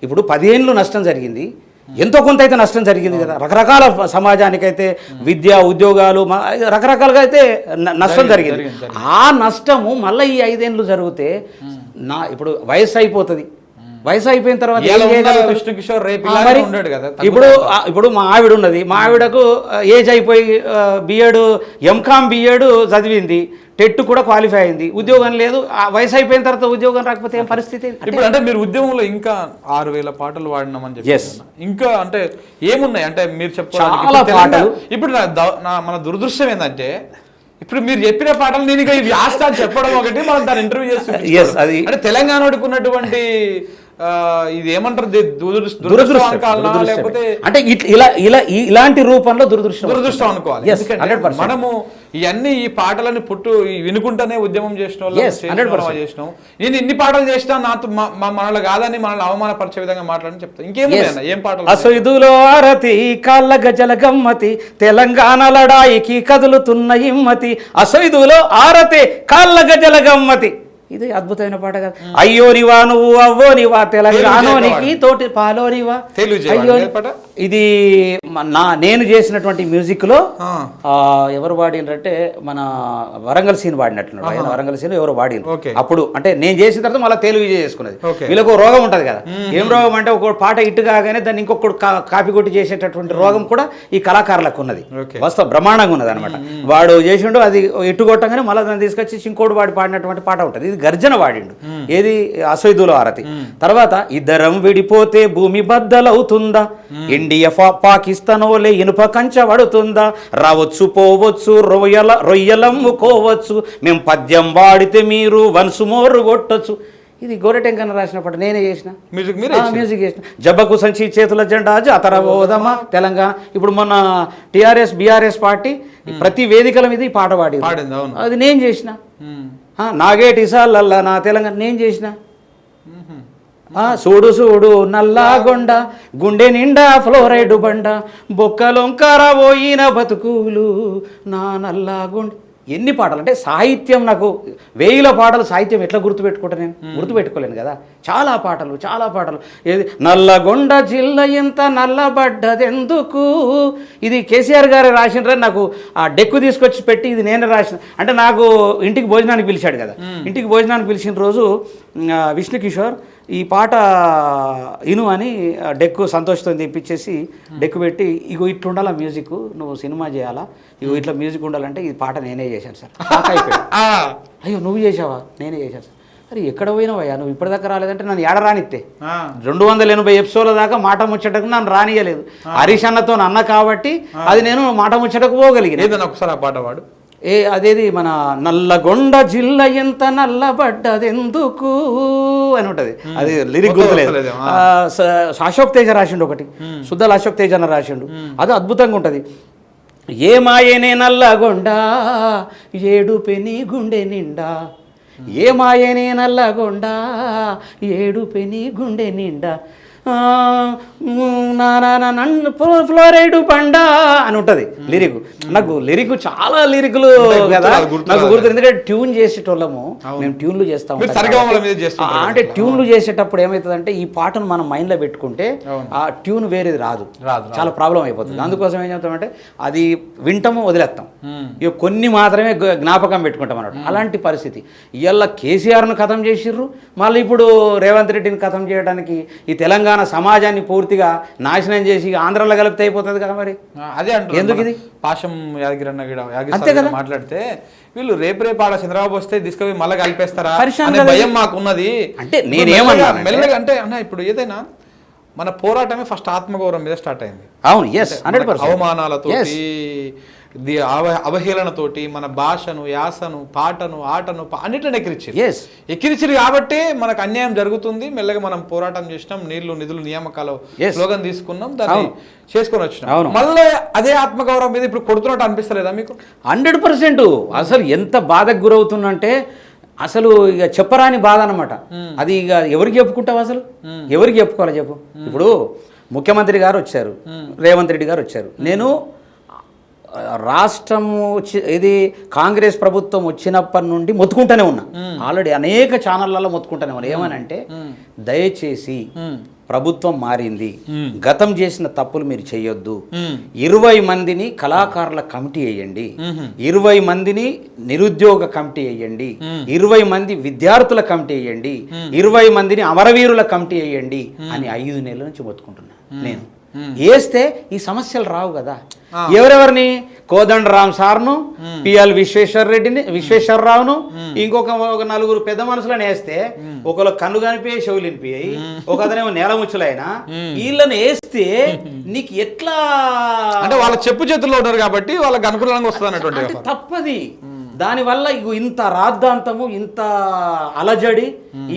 ఇప్పుడు 10 ఏళ్ళు నష్టం జరిగింది, ఎంతో కొంత అయితే నష్టం జరిగింది కదా. రకరకాల సమాజానికైతే విద్య, ఉద్యోగాలు, రకరకాలుగా అయితే నష్టం జరిగింది. ఆ నష్టము మళ్ళీ ఈ 5 ఏళ్ళు జరిగితే ఇప్పుడు వయసు అయిపోయిన తర్వాత ఇప్పుడు మా ఆవిడ ఉన్నది, మా ఆవిడకు ఏజ్ అయిపోయి బిఎడ్ ఎంకామ్ బిఎడ్ చదివింది, టెట్ కూడా క్వాలిఫై అయింది, ఉద్యోగం లేదు. వయసు అయిపోయిన తర్వాత ఉద్యోగం రాకపోతే ఏం పరిస్థితి? ఇప్పుడు అంటే మీరు ఉద్యమంలో ఇంకా 6000 పాటలు వాడినామని చెప్పి, ఇంకా అంటే ఏమున్నాయి అంటే మీరు చెప్పాలి. ఇప్పుడు మన దురదృష్టం ఏంటంటే, ఇప్పుడు మీరు చెప్పిన పాటలు నేను ఇక ఇవి ఆస్తా చెప్పడం ఒకటి, మనం దాని ఇంటర్వ్యూ చేస్తాం. అంటే తెలంగాణ వాడుకున్నటువంటి ఇది ఏమంటారు, దురదృష్టం లేకపోతే అంటే ఇలాంటి రూపంలో దురదృష్టం అనుకోవాలి. మనము ఇవన్నీ ఈ పాటలని వినుకుంటానే ఉద్యమం చేసిన వాళ్ళు చేసినాం. నేను ఇన్ని పాటలు చేసినా నాతో మనలో కాదని మనల్ని అవమానపరిచే విధంగా మాట్లాడని చెప్తాను. ఇంకేమన్నా ఏం పాటలు? అసైదులో ఆరతి కాళ్ళ గజల గమ్మతి, తెలంగాణ లడాయికి కదులుతున్న ఇమ్మతి, అసైదులో ఆరతి కాళ్ళ గజల గమ్మతి. ఇది అద్భుతమైన పాట కదా. అయ్యోనివా నువ్వు అవ్వోనివా తెలంగాణోనికి తోటి పాలోనివా. ఇది నేను చేసినటువంటి మ్యూజిక్లో ఎవరు పాడినరంటే మన వరంగల్ సీన్ పాడినట్టున్నాడు. ఆయన వరంగల్ సీన్ ఎవరు పాడిన అప్పుడు అంటే నేను చేసిన తర్వాత మళ్ళీ తెలుగు చేసుకున్నది. వీళ్ళకు రోగం ఉంటుంది కదా, ఏం రోగం అంటే ఒక పాట ఇట్టు కాగానే దాన్ని ఇంకొకటి కాపీ కొట్టి చేసేటటువంటి రోగం కూడా ఈ కళాకారులకు ఉన్నది. వాస్తవ బ్రహ్మాండంగా ఉన్నది అనమాట. వాడు చేసిండు అది ఇట్టు కొట్టగానే మళ్ళీ దాన్ని తీసుకొచ్చి ఇంకోటి వాడి పాడినటువంటి పాట ఉంటుంది. ఇది గర్జన వాడిండు, ఏది అసైదుల ఆరతి. తర్వాత ఇద్దరం విడిపోతే భూమి బద్దలవుతుందా, ఇండియా పాకిస్తాన్ ఓలే ఇనుప కంచె పడుతుందా, రావచ్చు పోవచ్చు రొయ్యలమ్ముకోవచ్చు, మేము పద్యం వాడితే మీరు వన్స్ మోరు కొట్టచ్చు. ఇది గోరెటెంకన్న రాసిన పాట నేనే చేసిన, మ్యూజిక్ చేసిన. జబ్బకు సంచి చేతుల జెండా జాతర పోదమా తెలంగాణ. ఇప్పుడు మొన్న టిఆర్ఎస్ బీఆర్ఎస్ పార్టీ ప్రతి వేదికల మీద ఈ పాట పాడింది, అది నేను చేసిన. నాగేటి సాల్ల నా తెలంగాణ నేను చేసిన. చూడు చూడు నల్లాగొండ గుండె నిండా ఫ్లోరైడ్ బండ బొక్కలొంకర పోయిన బతుకులు నా నల్లాగొండ. ఎన్ని పాటలు అంటే సాహిత్యం నాకు 1000 పాటలు సాహిత్యం ఎట్లా గుర్తుపెట్టుకుంటా, నేను గుర్తుపెట్టుకోలేను కదా. చాలా పాటలు. ఏది నల్లగొండ జిల్లా ఎంత నల్లబడ్డదెందుకు, ఇది కేసీఆర్ గారు రాసినారని నాకు ఆ డెక్కు తీసుకొచ్చి పెట్టి ఇది నేను రాసిన. అంటే నాకు ఇంటికి భోజనానికి పిలిచాడు కదా, ఇంటికి భోజనానికి పిలిచిన రోజు విష్ణు కిషోర్ ఈ పాట ఇను అని డెక్కు సంతోషంతో తెప్పించేసి డెక్కు పెట్టి ఇగో ఇట్లుండాలా మ్యూజిక్, నువ్వు సినిమా చేయాలా, ఇగో ఇట్లా మ్యూజిక్ ఉండాలంటే ఈ పాట నేనే చేశాను సార్. అయ్యో నువ్వు చేసావా? నేనే చేశాను సార్. అరే ఎక్కడ పోయినావయ్యా నువ్వు ఇప్పటిదాకా రాలేదంటే నన్ను ఏడ రానిస్తే 280 ఎపిసోడ్ల దాకా మాట ముచ్చటకు నన్ను రానియలేదు. హరీష్ అన్నతో అన్న కాబట్టి అది నేను మాట ముచ్చటకు పోగలిగిన. ఒకసారి ఆ పాట వాడు. అదేది మన నల్లగొండ జిల్లా ఎంత నల్లబడ్డదెందుకు అని ఉంటుంది. అది లిరిక్ గుర్తులేదు. అశోక్ తేజ రాసిండు ఒకటి, సుద్దల అశోక్ తేజ అని రాసిండు, అది అద్భుతంగా ఉంటుంది. ఏ మాయనే నల్లగొండ ఏడు పెని గుండె నిండా, ఏ మాయనే నల్లగొండ ఏడు పెని గుండె నిండా ఫ్లోరైడ్ పండా అని ఉంటుంది లిరిక్. నాకు లిరిక్ చాలా లిరిక్లు కదా నాకు గుర్తు, ఎందుకంటే ట్యూన్ చేసేటోళ్ళము మేము ట్యూన్లు చేస్తాం. అంటే ట్యూన్లు చేసేటప్పుడు ఏమవుతుందంటే ఈ పాటను మనం మైండ్లో పెట్టుకుంటే ఆ ట్యూన్ వేరేది రాదు, చాలా ప్రాబ్లం అయిపోతుంది. అందుకోసం ఏం చెప్తామంటే అది వింటాము వదిలేస్తాం, ఇక కొన్ని మాత్రమే జ్ఞాపకం పెట్టుకుంటాం అన్నట్టు. అలాంటి పరిస్థితి ఇవాళ కేసీఆర్ను ఖతం చేసిర్రు, మళ్ళీ ఇప్పుడు రేవంత్ రెడ్డిని ఖతం చేయడానికి ఈ తెలంగాణ సమాజాన్ని పూర్తిగా నాశనం చేసి ఆంధ్రాలో కలిపితే అయిపోతుంది కదా. మరి అదే అంటే ఎందుకు ఇది పాశం యాదగిరన్న అంతే కదా మాట్లాడితే వీళ్ళు రేపు ఆడ చంద్రబాబు వస్తే తీసుకుపోయి మళ్ళీ కలిపేస్తారా అనే భయం మాకున్నది. అంటే నేనేమన్నా మెల్లగా అంటే అన్న ఇప్పుడు ఏదైనా మన పోరాటమే ఫస్ట్ ఆత్మగౌరవం మీద స్టార్ట్ అయింది. అవును, 100%. అవమానాలతో అవహేళనతోటి మన భాషను, యాసను, పాటను, ఆటను అన్నిటిని ఎక్కిరిచిరు కాబట్టి మనకు అన్యాయం జరుగుతుంది. మెల్లగా మనం పోరాటం చేసినాం, నీళ్లు నిధులు నియామకాలు స్లోగన్ తీసుకున్నాం, దాన్ని చేసుకొని వచ్చినాం. మళ్ళీ అదే ఆత్మగౌరవం మీద ఇప్పుడు కొడుతున్నట్టు అనిపిస్తలేదా మీకు? 100%. అసలు ఎంత బాధకు గురవుతుందంటే అసలు ఇక చెప్పరాని బాధ అనమాట. అది ఇక ఎవరికి చెప్పుకుంటావు, అసలు ఎవరికి చెప్పుకోవాలి చెప్పు. ఇప్పుడు ముఖ్యమంత్రి గారు వచ్చారు, రేవంత్ రెడ్డి గారు వచ్చారు. నేను రాష్ట్రము ఇది కాంగ్రెస్ ప్రభుత్వం వచ్చినప్పటి నుండి మొత్తుకుంటూనే ఉన్నా, ఆల్రెడీ అనేక ఛానళ్లలో మొత్తుకుంటూనే ఉన్నా. ఏమనంటే దయచేసి ప్రభుత్వం మారింది, గతం చేసిన తప్పులు మీరు చేయొద్దు, 20 మందిని కళాకారుల కమిటీ వేయండి, 20 మందిని నిరుద్యోగ కమిటీ వేయండి, 20 మంది విద్యార్థుల కమిటీ వేయండి, 20 మందిని అమరవీరుల కమిటీ వేయండి అని 5 నెలల నుంచి మొత్తుకుంటున్నా. నేను వేస్తే ఈ సమస్యలు రావు కదా. ఎవరెవరిని? కోదండరామ్ సార్ను, పిఎల్ విశ్వేశ్వరరావును, ఇంకొక 4 పెద్ద మనుషులను వేస్తే ఒకళ్ళు కన్ను కనిపోయి చెవులు వినిపోయాయి, ఒకతనేమో నేలముచ్చులైనా, వీళ్ళని వేస్తే నీకు ఎట్లా అంటే వాళ్ళ చెప్పు చేతుల్లో ఉన్నారు కాబట్టి వాళ్ళకి అనుకూలంగా వస్తుంది అన్నటువంటి తప్పది. దానివల్ల ఇంత రాద్ధాంతము, ఇంత అలజడి,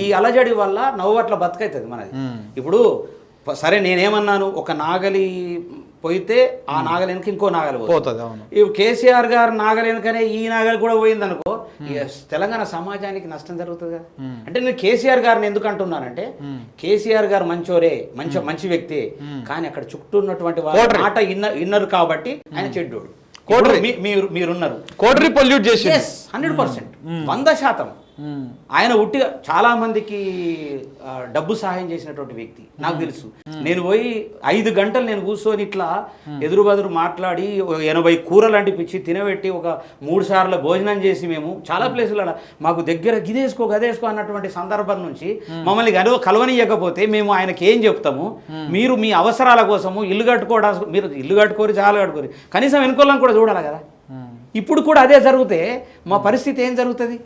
ఈ అలజడి వల్ల నవ్వట్ల బతుకైతుంది మనది. ఇప్పుడు సరే నేనేమన్నాను, ఒక నాగలి పోయితే ఆ నాగలి వెనక ఇంకో నాగలి పోతుంది. ఇప్పుడు కేసీఆర్ గారు నాగలి వెనకనే ఈ నాగలి కూడా పోయింది అనుకో, తెలంగాణ సమాజానికి నష్టం జరుగుతుంది కదా. అంటే నేను కేసీఆర్ గారిని ఎందుకు అంటున్నానంటే, కేసీఆర్ గారు మంచోరే, మంచి వ్యక్తి, కానీ అక్కడ చుట్టూ ఉన్నటువంటి మాట ఇన్నరు కాబట్టి ఆయన చెడ్డోడు. మీరున్నారు, కోటరీ పొల్యూట్ చేసి 100%, 100%. ఆయన ఉట్టిగా చాలా మందికి డబ్బు సహాయం చేసినటువంటి వ్యక్తి నాకు తెలుసు. నేను పోయి 5 గంటలు నేను కూర్చొని ఇట్లా ఎదురు బదురు మాట్లాడి 80 కూరలు అంటిపించి తినబెట్టి ఒక 3 సార్లు భోజనం చేసి మేము చాలా ప్లేసులలో మాకు దగ్గర గదేసుకో అన్నటువంటి సందర్భం నుంచి మమ్మల్ని కలవనీయకపోతే మేము ఆయనకి ఏం చెప్తాము, మీరు మీ అవసరాల కోసము ఇల్లు కట్టుకోవడానికి మీరు ఇల్లు కట్టుకోరు చాలా కట్టుకోరు కనీసం వెనుకోళ్ళని కూడా చూడాలి కదా. ఇప్పుడు కూడా అదే జరిగితే మా పరిస్థితి ఏం జరుగుతుంది?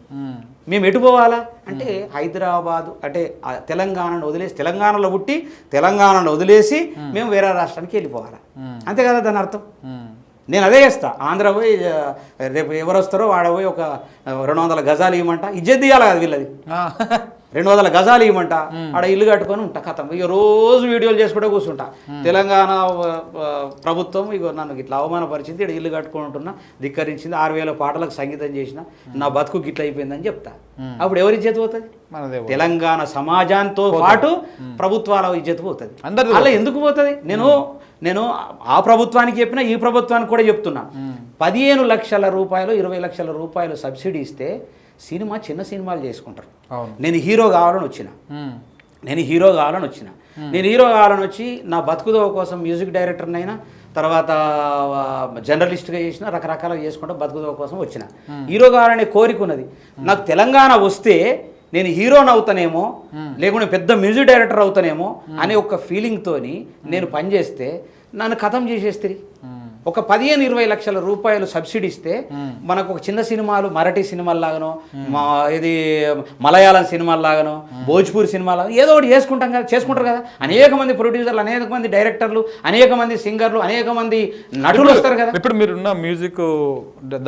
మేము ఎటు పోవాలా అంటే హైదరాబాదు అంటే తెలంగాణను వదిలేసి తెలంగాణలో పుట్టి తెలంగాణను వదిలేసి మేము వేరే రాష్ట్రానికి వెళ్ళిపోవాలా, అంతే కదా దాని అర్థం. నేను అదే చేస్తా. ఆంధ్ర పోయి రేపు ఎవరు వస్తారో వాడ పోయి ఒక 200 గజాలు ఇవ్వమంట, ఇజ్జత్ తీయాలి కదా వీళ్ళది. 200 గజాలు ఇవ్వమంట, ఆడ ఇల్లు కట్టుకొని ఉంటా కథం. ఇక రోజు వీడియోలు చేసుకుంటూ కూర్చుంటా. తెలంగాణ ప్రభుత్వం ఇక నన్ను ఇట్లా అవమానపరిచింది, ఇక్కడ ఇల్లు కట్టుకొని ఉంటున్నా, ధిక్కరించింది, 6000 పాటలకు సంగీతం చేసిన, నా బతుకు గిట్ల అయిపోయిందని చెప్తా. అప్పుడు ఎవరి ఇజ్జత్ పోతుంది? తెలంగాణ సమాజంతో పాటు ప్రభుత్వాల ఇజ్జత్ పోతుంది. అలా ఎందుకు పోతుంది? నేను ఆ ప్రభుత్వానికి చెప్పినా ఈ ప్రభుత్వానికి కూడా చెప్తున్నా. 15 లక్షల రూపాయలు 20 లక్షల రూపాయలు సబ్సిడీ ఇస్తే సినిమా చిన్న సినిమాలు చేసుకుంటారు. నేను హీరో కావాలని వచ్చిన నేను హీరో కావాలని వచ్చి నా బతుకుదో కోసం మ్యూజిక్ డైరెక్టర్నైనా తర్వాత జర్నలిస్ట్గా చేసిన రకరకాలుగా చేసుకుంటా బతుకుదో కోసం వచ్చిన. హీరో కావాలనే కోరిక ఉన్నది నాకు. తెలంగాణ వస్తే నేను హీరోని అవుతానేమో లేకుంటే పెద్ద మ్యూజిక్ డైరెక్టర్ అవుతానేమో అనే ఒక ఫీలింగ్తోని నేను పనిచేస్తే నన్ను ఖతం చేసేస్తే ఒక 15-20 లక్షల రూపాయలు సబ్సిడీ ఇస్తే మనకు ఒక చిన్న సినిమాలు మరాఠీ సినిమాల్లాగానో ఇది మలయాళం సినిమాల్లాగానో భోజ్పూరి సినిమాలాగా ఏదో ఒకటి చేసుకుంటారు కదా. అనేక మంది ప్రొడ్యూసర్లు, అనేక మంది డైరెక్టర్లు, అనేక మంది సింగర్లు, అనేక మంది నటులు వస్తారు కదా. ఇప్పుడు మీరున్న మ్యూజిక్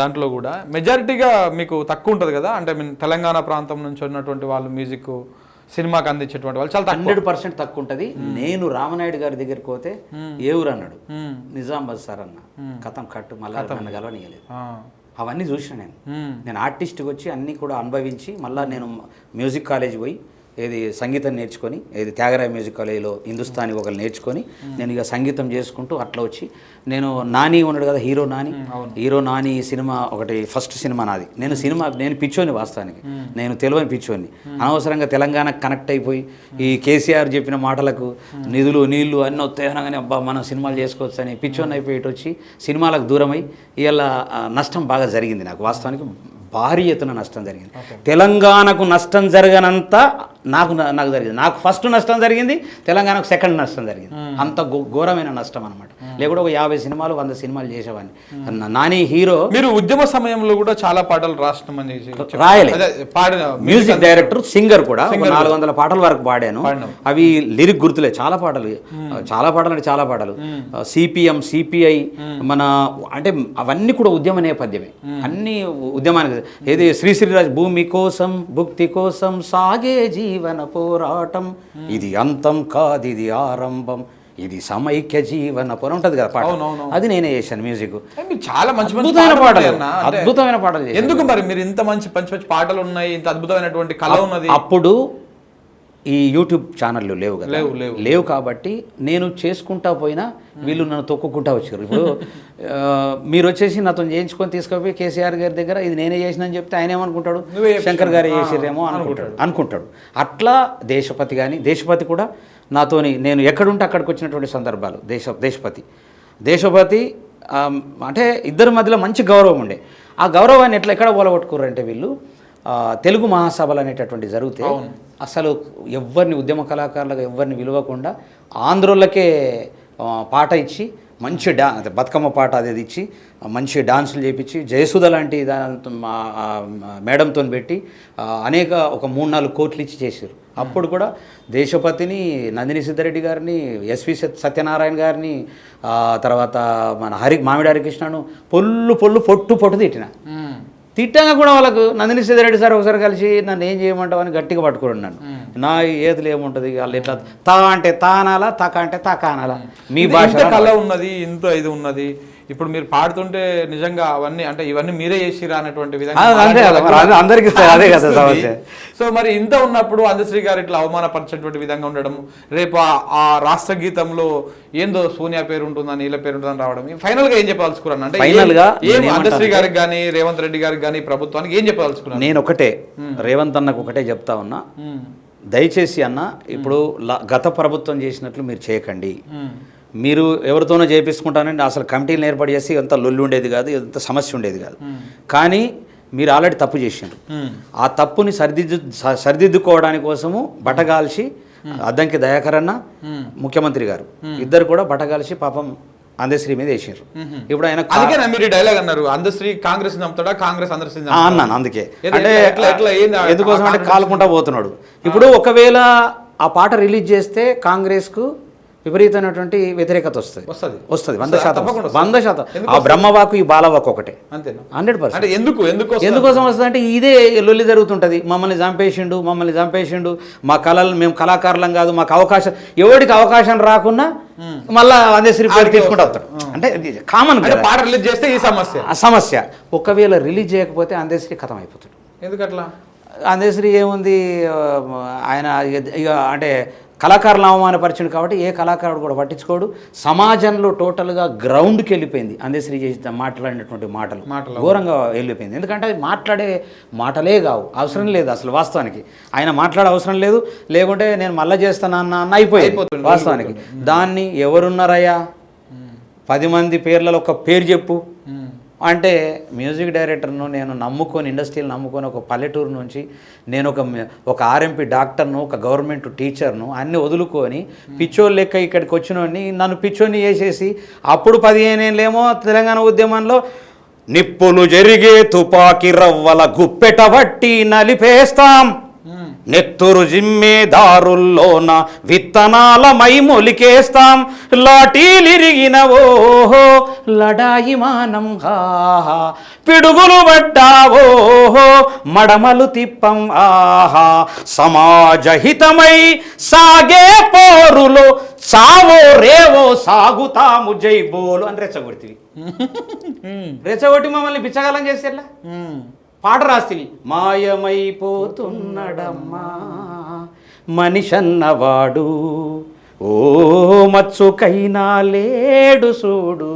దాంట్లో కూడా మెజారిటీగా మీకు తక్కువ ఉంటుంది కదా, అంటే తెలంగాణ ప్రాంతం నుంచి ఉన్నటువంటి వాళ్ళు మ్యూజిక్ సినిమాకి అందించేటువంటి వాళ్ళు చాలా 100% తక్కువ ఉంటుంది. నేను రామనాయుడు గారి దగ్గరికి పోతే ఏ ఊరు అన్నాడు, నిజామాబాద్ సార్ అన్న, కథం కట్టు మళ్ళీ నన్ను గెలవనీయలేదు. అవన్నీ చూసిన నేను ఆర్టిస్ట్కి వచ్చి అన్నీ కూడా అనుభవించి మళ్ళీ నేను మ్యూజిక్ కాలేజ్ పోయి సంగీతం నేర్చుకొని త్యాగరాయ మ్యూజిక్ కాలేజీలో హిందుస్థానీ ఒకరు నేర్చుకొని నేను ఇక సంగీతం చేసుకుంటూ అట్లా వచ్చి నేను నాని ఉన్నాడు కదా, హీరో నాని సినిమా ఒకటి ఫస్ట్ సినిమా నాది. నేను పిచ్చోని, వాస్తవానికి నేను తెలియని పిచ్చోని. అనవసరంగా తెలంగాణకు కనెక్ట్ అయిపోయి ఈ కేసీఆర్ చెప్పిన మాటలకు నిధులు నీళ్లు అన్నీ వస్తాయనగానే అబ్బా మనం సినిమాలు చేసుకోవచ్చు అని పిచ్చోని అయిపోయి వచ్చి సినిమాలకు దూరమై ఇవాళ నష్టం బాగా జరిగింది నాకు. వాస్తవానికి భారీ ఎత్తున నష్టం జరిగింది. తెలంగాణకు నష్టం జరగనంత నాకు జరిగింది. నాకు ఫస్ట్ నష్టం జరిగింది, తెలంగాణకు సెకండ్ నష్టం జరిగింది. అంత ఘోరమైన నష్టం అనమాట. లేకుండా ఒక 50 సినిమాలు 100 సినిమాలు చేసేవాడిని. నాని హీరో. మీరు ఉద్యమ సమయంలో కూడా చాలా పాటలు రాయలే, మ్యూజిక్ డైరెక్టర్, సింగర్ కూడా 400 పాటల వరకు పాడాను. అవి లిరిక్ గుర్తులే. చాలా పాటలు అంటే చాలా పాటలు. సిపిఎం, సిపిఐ మన అంటే అవన్నీ కూడా ఉద్యమ నేపథ్యమే. అన్ని ఉద్యమానికి ఏది శ్రీశ్రీరాజ్ భూమి కోసం భుక్తి కోసం సాగే జీవన పోరాటం, ఇది అంతం కాదు ఇది ఆరంభం, ఇది సమైక్య జీవన పోరాటం ఉంటది కదా పాట, అది నేనే చేశాను మ్యూజిక్. చాలా మంచి అద్భుతమైన పాటలు. ఎందుకు మరి మీరు ఇంత మంచి పాటలు ఉన్నాయి, ఇంత అద్భుతమైనటువంటి కళ ఉన్నది? అప్పుడు ఈ యూట్యూబ్ ఛానళ్ళు లేవు కదా, లేవు కాబట్టి నేను చేసుకుంటా పోయినా వీళ్ళు నన్ను తొక్కుకుంటా వచ్చారు. ఇప్పుడు మీరు వచ్చేసి నాతో చేయించుకొని తీసుకుపోయి కేసీఆర్ గారి దగ్గర ఇది నేనే చేసినని చెప్తే ఆయన ఏమనుకుంటాడు, శంకర్ గారు చేసిరేమో అనుకుంటాడు. అట్లా దేశపతి కూడా నాతోని నేను ఎక్కడుంటే అక్కడికి వచ్చినటువంటి సందర్భాలు. దేశపతి అంటే ఇద్దరి మధ్యలో మంచి గౌరవం ఉండే. ఆ గౌరవాన్ని ఎక్కడ పోలగొట్టుకుర్రంటే వీళ్ళు తెలుగు మహాసభలు అనేటటువంటి జరిగితే అసలు ఎవరిని ఉద్యమ కళాకారులుగా ఎవరిని విలువకుండా ఆంధ్రోళ్ళకే పాట ఇచ్చి మంచి బతుకమ్మ పాట అది ఇచ్చి మంచి డాన్సులు చేయించి జయసుధ లాంటి మేడంతో పెట్టి ఒక 3-4 కోట్లు ఇచ్చి చేశారు. అప్పుడు కూడా దేశపతిని, నందిని సిద్ధారెడ్డి గారిని, ఎస్వి సత్యనారాయణ గారిని, తర్వాత మన మామిడి హరికృష్ణను పొట్టు తిట్టంగా కూడా వాళ్ళకు నందిని సిద్ధారెడ్డి సార్ ఒకసారి కలిసి నన్ను ఏం చేయమంటావు అని గట్టిగా పట్టుకున్నాను. నన్ను నా ఏతులు ఏముంటుంది వాళ్ళు ఇట్లా తా అంటే తా అనాలా, తక అంటే తక అనాలా, మీ భాష కళ ఉన్నది, ఇంత ఇది ఉన్నది, ఇప్పుడు మీరు పాడుతుంటే నిజంగా అవన్నీ అంటే ఇవన్నీ మీరే చేసిరా అనేటువంటి అంతే కదా, మరి అందరికీ అదే కదా సమస్య. సో మరి ఇంత ఉన్నప్పుడు అందశ్రీ గారు ఇట్లా అవమానపరిచేటువంటి విధంగా ఉండడం, రేపు ఆ రాష్ట్ర గీతంలో ఏందో సోనియా పేరు ఉంటుందని వీళ్ళ పేరు ఉంటుందని రావడం, ఫైనల్ గా ఏం చెప్పదలుచుకున్నాను అంటే ఫైనల్ గా అందశ్రీ గారికి కానీ రేవంత్ రెడ్డి గారికి కానీ ప్రభుత్వానికి ఏం చెప్పదలుచుకున్నాను? నేను ఒకటే రేవంత్ అన్నకు ఒకటే చెప్తా ఉన్నా, దయచేసి అన్న ఇప్పుడు గత ప్రభుత్వం చేసినట్లు మీరు చేయకండి. మీరు ఎవరితోనో చేపించుకుంటానండి, అసలు కమిటీలు ఏర్పాటు చేసి ఎంత లొల్లి ఉండేది కాదు, ఎంత సమస్య ఉండేది కాదు. కానీ మీరు ఆల్రెడీ తప్పు చేసినారు. ఆ తప్పుని సరిదిద్దుకోవడానికి కోసము బటగాల్చి అద్దంకి దయాకర్ అన్న ముఖ్యమంత్రి గారు ఇద్దరు కూడా బటగాల్చి పాపం అందశ్రీ మీద వేసారు. ఇప్పుడు ఆయన మీరు డైలాగ్ అన్నారు, అందశ్రీ కాంగ్రెస్ నమ్ముతాడా, కాంగ్రెస్ అందశ్రీ అన్నాను. అందుకే అంటే ఎందుకోసం అంటే కాలుకుంటా పోతున్నాడు. ఇప్పుడు ఒకవేళ ఆ పాట రిలీజ్ చేస్తే కాంగ్రెస్కు విపరీతమైనటువంటి వ్యతిరేకత వస్తుంది 100%. 100%. ఆ బ్రహ్మవాకు ఈ బాలవాకు ఒకటే 100%. ఎందుకోసం వస్తుంది అంటే ఇదే లొల్లి జరుగుతుంటది. మమ్మల్ని చంపేసిండు, మా కళలు మేము కళాకారులం కాదు, మాకు అవకాశం, ఎవరికి అవకాశం రాకున్నా మళ్ళా అందశ్రీ పేరు తీసుకుంటూ వస్తాడు. అంటే కామన్ పాట రిలీజ్ చేస్తే ఈ సమస్య. ఒకవేళ రిలీజ్ చేయకపోతే అందశ్రీ ఖతం అయిపోతాడు. ఎందుకట్లా? అందశ్రీ ఏముంది, ఆయన ఇక అంటే కళాకారులు అవమానపరిచింది కాబట్టి ఏ కళాకారుడు కూడా పట్టించుకోడు. సమాజంలో టోటల్గా గ్రౌండ్కి వెళ్ళిపోయింది అందశ్రీ చేసి మాట్లాడినటువంటి మాటలు ఘోరంగా వెళ్ళిపోయింది. ఎందుకంటే అది మాట్లాడే మాటలే కావు, అవసరం లేదు అసలు వాస్తవానికి. ఆయన మాట్లాడే అవసరం లేదు, లేకుంటే నేను మళ్ళీ చేస్తానన్న అయిపోయింది వాస్తవానికి. దాన్ని ఎవరున్నారయ్యా 10 మంది పేర్లలో ఒక పేరు చెప్పు అంటే మ్యూజిక్ డైరెక్టర్ను నేను నమ్ముకొని, ఇండస్ట్రీని నమ్ముకొని, ఒక పల్లెటూరు నుంచి నేను ఒక ఆర్ఎంపీ డాక్టర్ను, ఒక గవర్నమెంట్ టీచర్ను అన్నీ వదులుకొని పిచ్చోళ్ళు లెక్క ఇక్కడికి వచ్చినోడిని నన్ను పిచ్చోని చేసేసి అప్పుడు 15 ఏళ్ళేమో తెలంగాణ ఉద్యమంలో నిప్పులు జరిగే తుపాకి రవ్వల గుప్పెట బట్టి నలిపేస్తాం, నెత్తురు జిమ్మేదారుల్లోన విత్తనాల మొలికేస్తాం, లాఠీలిరిగిన ఓహో లడాయి మానం హాహా, పిడుగులు పడ్డావోహో మడమలు తిప్పం ఆహా, సమాజహితమై సాగే పోరులో సావో రేవో సాగుతాము జై బోలు అని రెచ్చగొడితివి. రెచ్చగొట్టి మమ్మల్ని పిచ్చగాలం చేసేలా పాట రాస్తివి. మాయమైపోతున్నడమ్మా మనిషన్నవాడు, ఓ మచ్చుకైనా లేడు చూడు,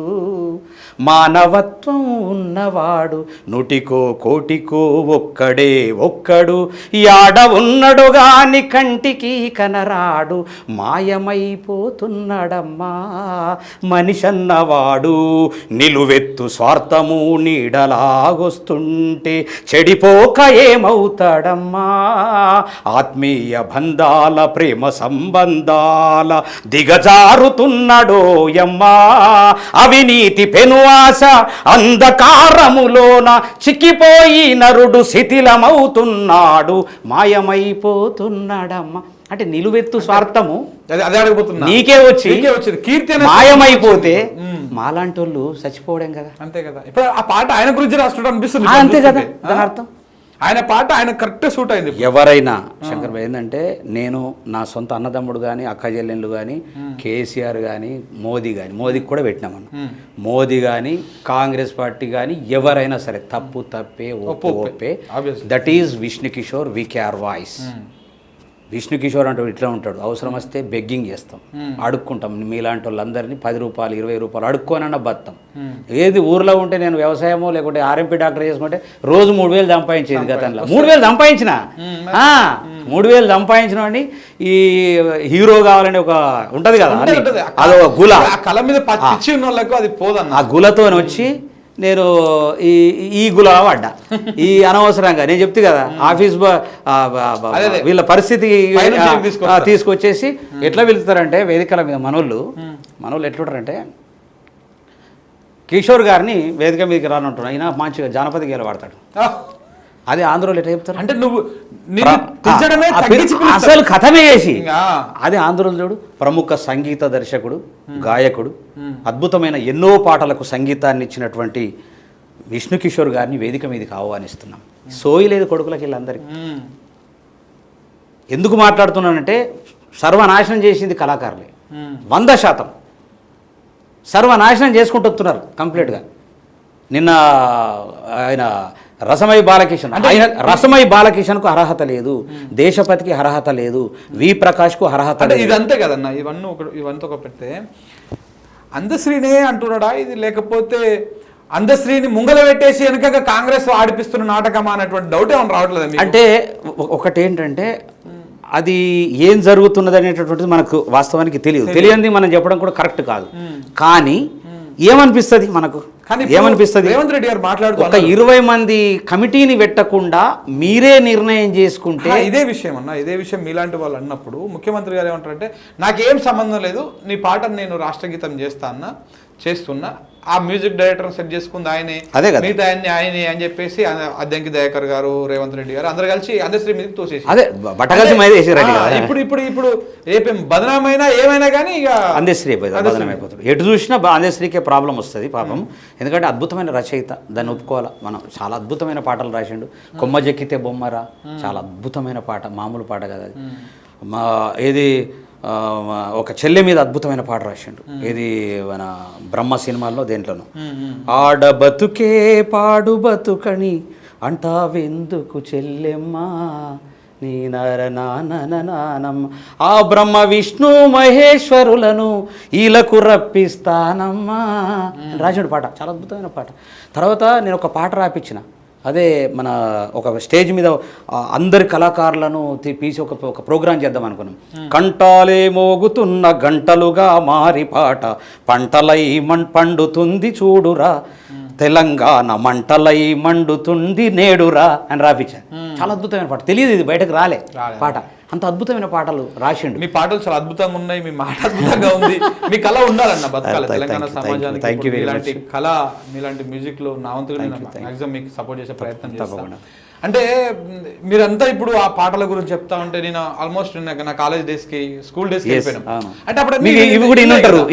మానవత్వం ఉన్నవాడు నూటికో కోటికో ఒక్కడు, యాడ ఉన్నడు గాని కంటికి కనరాడు, మాయమైపోతున్నాడమ్మా మనిషన్నవాడు, నిలువెత్తు స్వార్థము నీడలాగొస్తుంటే చెడిపోక ఏమవుతాడమ్మా, ఆత్మీయ బంధాల ప్రేమ సంబంధాల దిగజారుతున్నాడోయమ్మా, అవినీతి పెను ఆశ అంధకారములోన చిక్కిపోయి నరుడు శిథిలమవుతున్నాడు, మాయమైపోతున్నాడమ్మా. అంటే నిలువెత్తు స్వార్థము నీకే వచ్చి కీర్తి మాయమైపోతే మాలాంటి వాళ్ళు చచ్చిపోవడం కదా. అంతే కదా. ఇప్పుడు ఆ పాట ఆయన గురించి రాష్ట్రం అనిపిస్తుంది. అంతే కదా, దాని అర్థం ఆయన పాట ఆయన కరెక్ట్ సూట్ అయింది. ఎవరైనా శంకర్ భాయ్ ఏంటంటే, నేను నా సొంత అన్నదమ్ముడు కానీ అక్క చెల్లెళ్ళు కానీ కేసీఆర్ కానీ మోదీకి కూడా పెట్టినామన్న, మోదీ కానీ కాంగ్రెస్ పార్టీ కానీ ఎవరైనా సరే తప్పు తప్పే ఒప్పే. That is Vishnu Kishore VKR voice. Vishnu Kishore అంటే ఇట్లా ఉంటాడు, అవసరం వస్తే బెగ్గింగ్ చేస్తాం, అడుక్కుంటాం. మీలాంటి వాళ్ళందరినీ 10 రూపాయలు 20 రూపాయలు అడుక్కోనన్నా బతాం. ఏది ఊర్లో ఉంటే నేను వ్యవసాయమో లేకుంటే ఆర్ఎంపీ డాక్టర్ చేసుకుంటే రోజు 3000 సంపాదించేది గతంలో. 3000 సంపాదించిన 3000 సంపాదించిన వాడిని ఈ హీరో కావాలని ఒక ఉంటది కదా, అదొక గుల, ఆ గులతో వచ్చి నేను ఈ గులా పడ్డా. ఈ అనవసరంగా నేను చెప్తే కదా ఆఫీస్ వీళ్ళ పరిస్థితి తీసుకొచ్చేసి ఎట్లా వెళ్తారంటే వేదికల మీద మనోళ్ళు ఎట్లుంటారంటే, కిషోర్ గారిని వేదిక మీదకి రానంటున్నా, అయినా మంచిగా జానపద గేలు వాడతాడు. అది ఆంధ్రలో ఎట్లా చెప్తారు అంటే నువ్వు అసలు కథమే చేసి అది ఆంధ్రలో చూడు. ప్రముఖ సంగీత దర్శకుడు, గాయకుడు, అద్భుతమైన ఎన్నో పాటలకు సంగీతాన్ని ఇచ్చినటువంటి విష్ణు కిషోర్ గారిని వేదిక మీదకి ఆహ్వానిస్తున్నాం. సోయి లేదు కొడుకులకి వీళ్ళందరికీ. ఎందుకు మాట్లాడుతున్నానంటే, సర్వనాశనం చేసింది కళాకారులే 100%. సర్వనాశనం చేసుకుంటూ వస్తున్నారు కంప్లీట్గా. నిన్న ఆయన రసమై బాలకిషన్, ఆయన రసమై బాలకిషన్కు అర్హత లేదు, దేశపతికి అర్హత లేదు, వి ప్రకాష్కు అర్హత అంటే లేదు. ఇదంతే కదన్న, ఇవంతా ఒక పెడితే అందశ్రీనే అంటున్నాడా ఇది, లేకపోతే అందశ్రీని ముంగల పెట్టేసి వెనక కాంగ్రెస్ ఆడిపిస్తున్న నాటకమా అనేటువంటి డౌట్ ఏమైనా రావట్లేదు అంటే ఒకటి ఏంటంటే అది ఏం జరుగుతున్నది అనేటటువంటిది మనకు వాస్తవానికి తెలియంది మనం చెప్పడం కూడా కరెక్ట్ కాదు. కానీ ఏమనిపిస్తుంది మనకు, ఏమనిపిస్తుంది రేవంత్ రెడ్డి గారు మాట్లాడుతూ ఒక 20 మంది కమిటీని పెట్టకుండా మీరే నిర్ణయం చేసుకుంటే ఇదే విషయం అన్న, ఇదే విషయం మీలాంటి వాళ్ళు అన్నప్పుడు ముఖ్యమంత్రి గారు ఏమంటారంటే నాకేం సంబంధం లేదు, నీ పాటను నేను రాష్ట్రగీతం చేస్తున్నా, ఆ మ్యూజిక్ డైరెక్టర్ సెట్ చేసుకుంది ఆయనే, అదే కదా మిగతా ఆయనే అని చెప్పేసి అద్దంకి దయాకర్ గారు, రేవంత్ రెడ్డి గారు అందరు కలిసి అందశ్రీ మీదకి తోసేసి అదే బట్టగలిసి మైదా వేసారు. ఇప్పుడు ఏపీ బదనామైనా ఏమైనా కానీ ఇక అందశ్రీ బదనమైపోతాడు. ఎటు చూసినా అందశ్రీకే ప్రాబ్లం వస్తుంది పాపం. ఎందుకంటే అద్భుతమైన రచయిత, దాన్ని ఒప్పుకోవాలా మనం. చాలా అద్భుతమైన పాటలు రాసిండు. కొమ్మ జక్కితే బొమ్మరా చాలా అద్భుతమైన పాట, మామూలు పాట కదా అది. ఏది ఒక చెల్లె మీద అద్భుతమైన పాట రాసిండు. ఇది మన బ్రహ్మ సినిమాల్లో దేంట్లోనూ ఆడ బతుకే పాడు బతుకని అంటావెందుకు చెల్లెమ్మా నీ నానమ్మ, ఆ బ్రహ్మ విష్ణు మహేశ్వరులను ఈలకు రప్పిస్తానమ్మా రాసిండు పాట. చాలా అద్భుతమైన పాట. తర్వాత నేను ఒక పాట రాపించిన, అదే మన ఒక స్టేజ్ మీద అందరి కళాకారులను తీసి ఒక ప్రోగ్రాం చేద్దాం అనుకున్నాం. కంటాలే మోగుతున్న గంటలుగా మారి పాట పంటలై పండుతుంది చూడురా, తెలంగాణ మంటలై మండుతుంది నేడురా అని రాపించాను. చాలా అద్భుతమైన పాట, తెలియదు ఇది బయటకు రాలే పాట. అంత అద్భుతమైన పాటలు రాసిండు. మీ పాటలు చాలా అద్భుతంగా ఉన్నాయి, మీ మాట అద్భుతంగా ఉంది. మీ కళ ఉండాలన్న బతకాలి తెలంగాణ సమాజానికి. ఇలాంటి కళ మీలాంటి మ్యూజిక్ లో నా వంతుగా మాక్సిమం మీకు సపోర్ట్ చేసే ప్రయత్నం చేస్తాను. అంటే మీరంతా ఇప్పుడు ఆ పాటల గురించి చెప్తా ఉంటే నేను ఆల్మోస్ట్ నా కాలేజ్ డేస్ కి స్కూల్ డేస్ కి వెళ్ళిపోయాను. అంటే అప్పుడు ఇవి కూడా వినుంటారు.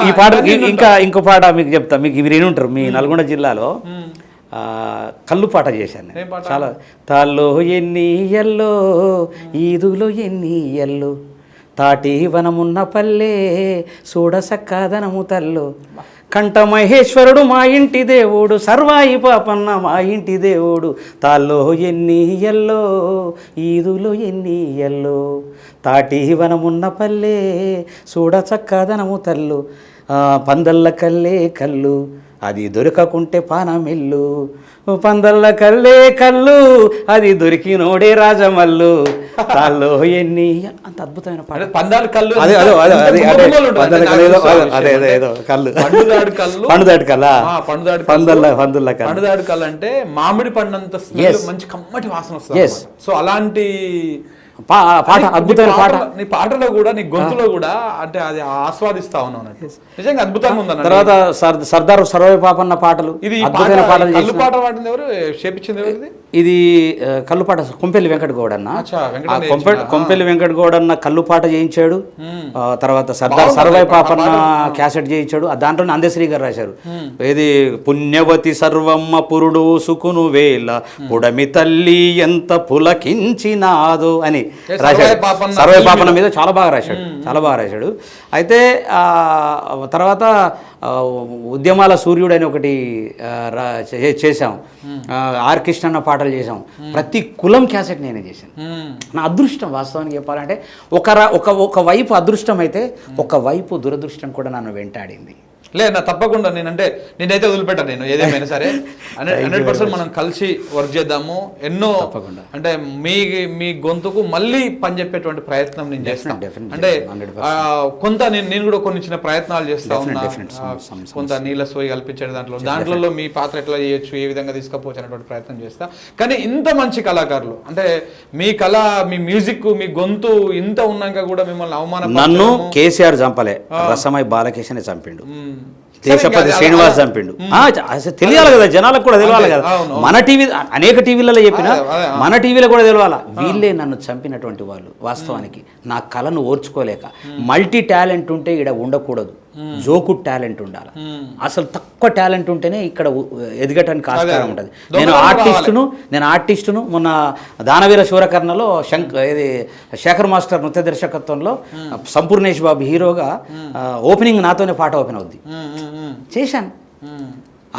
ఈ పాట ఇంకా ఇంకో పాట మీకు చెప్తా, మీకు ఇవి వినుంటారు. మీ నల్గొండ జిల్లాలో కళ్ళు పాట చేశాను నేను. చాలా తాల్లో ఎన్ని ఎల్లో ఈదులో ఎన్ని ఎల్లో తాటి వనమున్న పల్లె చూడసక్కాదనము తల్లో కంట మహేశ్వరుడు మా ఇంటి దేవుడు సర్వాయి పాపన్న మా ఇంటి దేవుడు తాల్లో ఎన్ని ఎల్లో ఈదులో ఎన్ని ఎల్లో తాటి వనమున్న పల్లె చూడచక్కదనము తల్లు పందల్ల కల్లే కళ్ళు అది దొరకకుంటే పానమిల్లు పందల్ల కల్లే కళ్ళు అది దొరికినోడే రాజమల్లు తాల్లో ఎన్ని. అంత అద్భుతమైన పాట. పందాలు కళ్ళు పండుదాడు కళ్ళు అంటే మామిడి పండంత మంచి కమ్మటి వాసన వస్తుంది. సో అలాంటి పాట, అద్భుతమైన పాట. నీ పాటలో కూడా నీ గొంతులో కూడా అంటే అది ఆస్వాదిస్తా ఉన్నాను. నిజంగా అద్భుతంగా ఉంది. తర్వాత సర్దార్ సర్వే పాపన్న పాటలు, ఇది అద్భుతమైన పాటలు. కళ్ళు పాట పాడింది ఎవరు, చేపించింది ఎవరు? ఇది కళ్ళుపాట కొంపెల్లి వెంకట గౌడన్న. కొంపెల్లి వెంకట గౌడన్న కళ్ళుపాట చేయించాడు. తర్వాత సర్దార్ సర్వే పాపన్న క్యాసెట్ చేయించాడు. దాంట్లోనే అందశ్రీ గారు రాశారు. ఇది పుణ్యవతి సర్వమ్మ పురుడు సుకును వేల పుడమి తల్లి ఎంత పులకించినాదో అని రాశాడు. సర్వే పాపన్న మీద చాలా బాగా రాశాడు. అయితే తర్వాత ఉద్యమాల సూర్యుడు అని ఒకటి చేశాం. ఆర్ కృష్ణ అన్న పాటలు చేశాం. ప్రతి కులం క్యాసెట్ నేనే చేశాను. నా అదృష్టం వాస్తవానికి చెప్పాలంటే ఒక వైపు అదృష్టం అయితే ఒక వైపు దురదృష్టం కూడా నన్ను వెంటాడింది. లేదా తప్పకుండా నేనైతే వదిలిపెట్టాను. నేను ఏదేమైనా సరే 100% మనం కలిసి వర్క్ చేద్దాము. ఎన్నో అంటే మీ గొంతుకు మళ్ళీ పనిచెప్పేటువంటి ప్రయత్నం నేను చేస్తాను. అంటే కొంత నేను కూడా కొన్ని చిన్న ప్రయత్నాలు చేస్తా ఉన్నా. కొంత నీళ్ళ సోయి కల్పించే దాంట్లో మీ పాత్ర ఎట్లా చేయొచ్చు, ఏ విధంగా తీసుకపోవచ్చు అనేటువంటి ప్రయత్నం చేస్తా. కానీ ఇంత మంచి కళాకారులు అంటే మీ కళ, మీ మ్యూజిక్, మీ గొంతు ఇంత ఉన్నాక కూడా మిమ్మల్ని అవమానం. నన్ను కేసీఆర్ చంపలే, రసమై బాలకిషనే చంపిండు. దేశపతి శ్రీనివాస్ చంపిండు అసలు తెలియాలి కదా, జనాలకు కూడా తెలియాలి కదా. మన టీవీ అనేక టీవీలలో చెప్పిన మన టీవీలో కూడా తెలియాలా, వీళ్ళే నన్ను చంపినటువంటి వాళ్ళు. వాస్తవానికి నా కళను ఓర్చుకోలేక, మల్టీ టాలెంట్ ఉంటే ఇక్కడ ఉండకూడదు, జోకు టాలెంట్ ఉండాలి. అసలు తక్కువ టాలెంట్ ఉంటేనే ఇక్కడ ఎదగటానికి ఆస్కారం ఉంటుంది. నేను ఆర్టిస్టును మొన్న దానవీర శూరకర్ణలో ఇది శేఖర్ మాస్టర్ నృత్య దర్శకత్వంలో సంపూర్ణేష్ బాబు హీరోగా ఓపెనింగ్ నాతోనే పాట ఓపెన్ అవుద్ది చేశాను.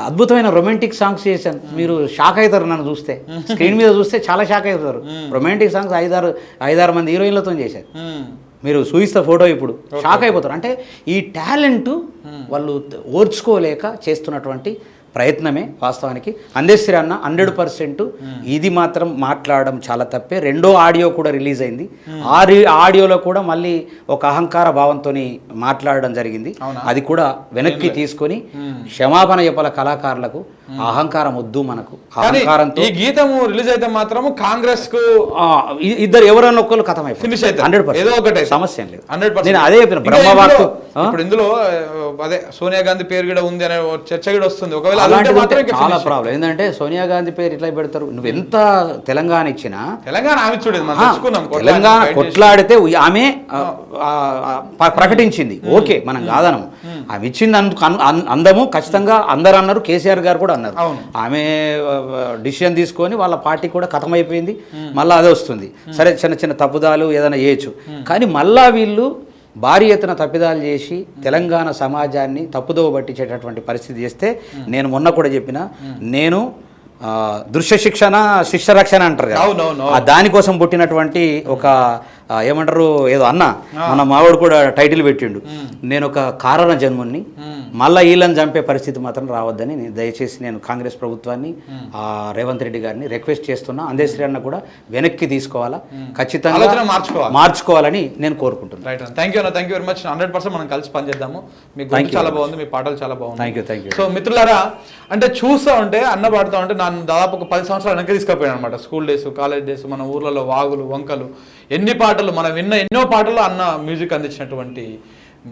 అద్భుతమైన రొమాంటిక్ సాంగ్స్ చేశాను. మీరు షాక్ అవుతారు నన్ను చూస్తే, స్క్రీన్ మీద చూస్తే చాలా షాక్ అవుతారు. రొమాంటిక్ సాంగ్స్ 5-6 మంది హీరోయిన్లతో చేశారు. మీరు చూయిస్తే ఫోటో ఇప్పుడు షాక్ అయిపోతారు. అంటే ఈ టాలెంట్ వాళ్ళు ఓర్చుకోలేక చేస్తున్నటువంటి ప్రయత్నమే వాస్తవానికి. అందశ్రీ అన్న 100% ఇది మాత్రం మాట్లాడడం చాలా తప్పే. రెండో ఆడియో కూడా రిలీజ్ అయింది. ఆడియోలో కూడా మళ్ళీ ఒక అహంకార భావంతో మాట్లాడడం జరిగింది. అది కూడా వెనక్కి తీసుకొని క్షమాపణ చెప్పాల కళాకారులకు. అహంకారం వద్దు మనకు. అహంకారంతో ఈ గీతము రిలీజ్ అయితే మాత్రం కాంగ్రెస్ కు ఇద్దరు ఎవరన్నా ఒక్కరు కథం అయిపోయి 100% సమస్య లేదు. నేను అదే చెప్పిన బ్రహ్మవాక్కు. ఇప్పుడు ఇందులో అదే సోనియా గాంధీ పేరు కూడా ఉంది అనే చర్చ కూడా వస్తుంది. ఒకవేళ చాలా ప్రాబ్లం ఏంటంటే సోనియా గాంధీ పేరు ఇట్లా పెడతారు. నువ్వు ఎంత తెలంగాణ ఇచ్చినా, తెలంగాణ కొట్లాడితే ఆమె ప్రకటించింది, ఓకే మనం కాదనము. ఆమె ఇచ్చింది అందము ఖచ్చితంగా అందరు అన్నారు, కేసీఆర్ గారు కూడా అన్నారు. ఆమె డిసిషన్ తీసుకొని వాళ్ళ పార్టీ కూడా ఖతమైపోయింది. మళ్ళీ అదే వస్తుంది. సరే చిన్న చిన్న తప్పుదాలు ఏదైనా చేయొచ్చు, కానీ మళ్ళా వీళ్ళు భారీ ఎత్తున తప్పిదాలు చేసి తెలంగాణ సమాజాన్ని తప్పుదోవ పట్టించేటటువంటి పరిస్థితి చేస్తే, నేను మొన్న కూడా చెప్పిన, నేను దృశ్య శిక్షణ శిష్య రక్షణ అంటారు కదా, దానికోసం పుట్టినటువంటి ఒక ఏమంటారు ఏదో అన్న మన మావాడు కూడా టైటిల్ పెట్టిండు. నేను ఒక కారణ జన్ముని, మళ్ళీ వీళ్ళని చంపే పరిస్థితి మాత్రం రావద్దని దయచేసి నేను కాంగ్రెస్ ప్రభుత్వాన్ని, రేవంత్ రెడ్డి గారిని రిక్వెస్ట్ చేస్తున్నా. అందశ్రీ అన్న కూడా వెనక్కి తీసుకోవాలా, ఖచ్చితంగా మార్చుకోవాలని నేను కోరుకుంటున్నాను. Thank you very much. 100% మనం కలిసి పనిచేద్దాము. మీ గొంతు చాలా బాగుంది, మీ పాటలు చాలా బాగుంది. Thank you. సో మిత్రులారా, అంటే చూస్తూ ఉంటే అన్న పాడుతూ ఉంటే నన్ను దాదాపు ఒక 10 సంవత్సరాలు వెనక్కి తీసుకుపోయాను అనమాట. స్కూల్ డేస్, కాలేజ్ డేస్, మన ఊర్లలో వాగులు వంకలు, ఎన్ని పాటలు మనం విన్న ఎన్నో పాటలు అన్న మ్యూజిక్ అందించినటువంటి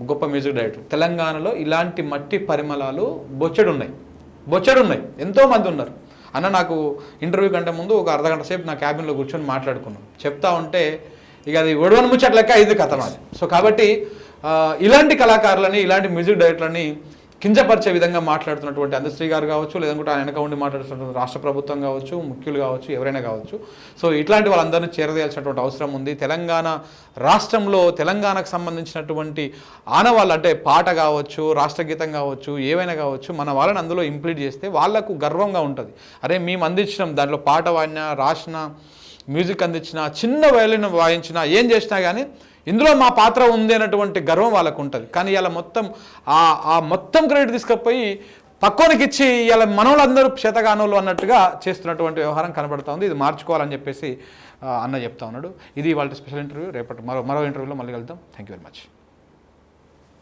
గొప్ప మ్యూజిక్ డైరెక్టర్. తెలంగాణలో ఇలాంటి మట్టి పరిమళాలు బొచ్చెడున్నాయి, ఎంతోమంది ఉన్నారు. అన్న నాకు ఇంటర్వ్యూ కంటే ముందు ఒక అర్ధగంట సేపు నా క్యాబిన్లో కూర్చొని మాట్లాడుకున్నాం. చెప్తా ఉంటే ఇక అది ఒడవని ముచ్చట లెక్క ఇది కథ నాది. సో కాబట్టి ఇలాంటి కళాకారులని, ఇలాంటి మ్యూజిక్ డైరెక్టర్లని కించపరిచే విధంగా మాట్లాడుతున్నటువంటి అందశ్రీ గారు కావచ్చు, లేదంటే ఆయన వెనక ఉండి మాట్లాడుతున్నటువంటి రాష్ట్ర ప్రభుత్వం కావచ్చు, ముఖ్యులు కావచ్చు, ఎవరైనా కావచ్చు. సో ఇట్లాంటి వాళ్ళందరినీ చేరదేయాల్సినటువంటి అవసరం ఉంది. తెలంగాణ రాష్ట్రంలో తెలంగాణకు సంబంధించినటువంటి ఆనవాళ్ళు, అంటే పాట కావచ్చు, రాష్ట్రగీతం కావచ్చు, ఏవైనా కావచ్చు, మన వాళ్ళని అందులో ఇంప్లీట్ చేస్తే వాళ్ళకు గర్వంగా ఉంటుంది. అరే మేము అందించినాం, దాంట్లో పాట వాడినా, రాసిన, మ్యూజిక్ అందించిన, చిన్న వయలిన్ వాయించినా, ఏం చేసినా కానీ ఇందులో మా పాత్ర ఉంది అన్నటువంటి గర్వం వాళ్ళకు ఉంటుంది. కానీ ఇలా మొత్తం ఆ మొత్తం క్రెడిట్ తీసుకుపోయి పక్కోనికి ఇచ్చి ఇలా మనోళ్ళందరూ చేతగానోళ్ళు అన్నట్టుగా చేస్తున్నటువంటి వ్యవహారం కనబడుతూ ఉంది. ఇది మార్చుకోవాలని చెప్పేసి అన్న చెప్తా ఉన్నాడు. ఇది వాళ్ళ స్పెషల్ ఇంటర్వ్యూ. రేపటి మరో ఇంటర్వ్యూలో మళ్ళీ కలుద్దాం. Thank you very much.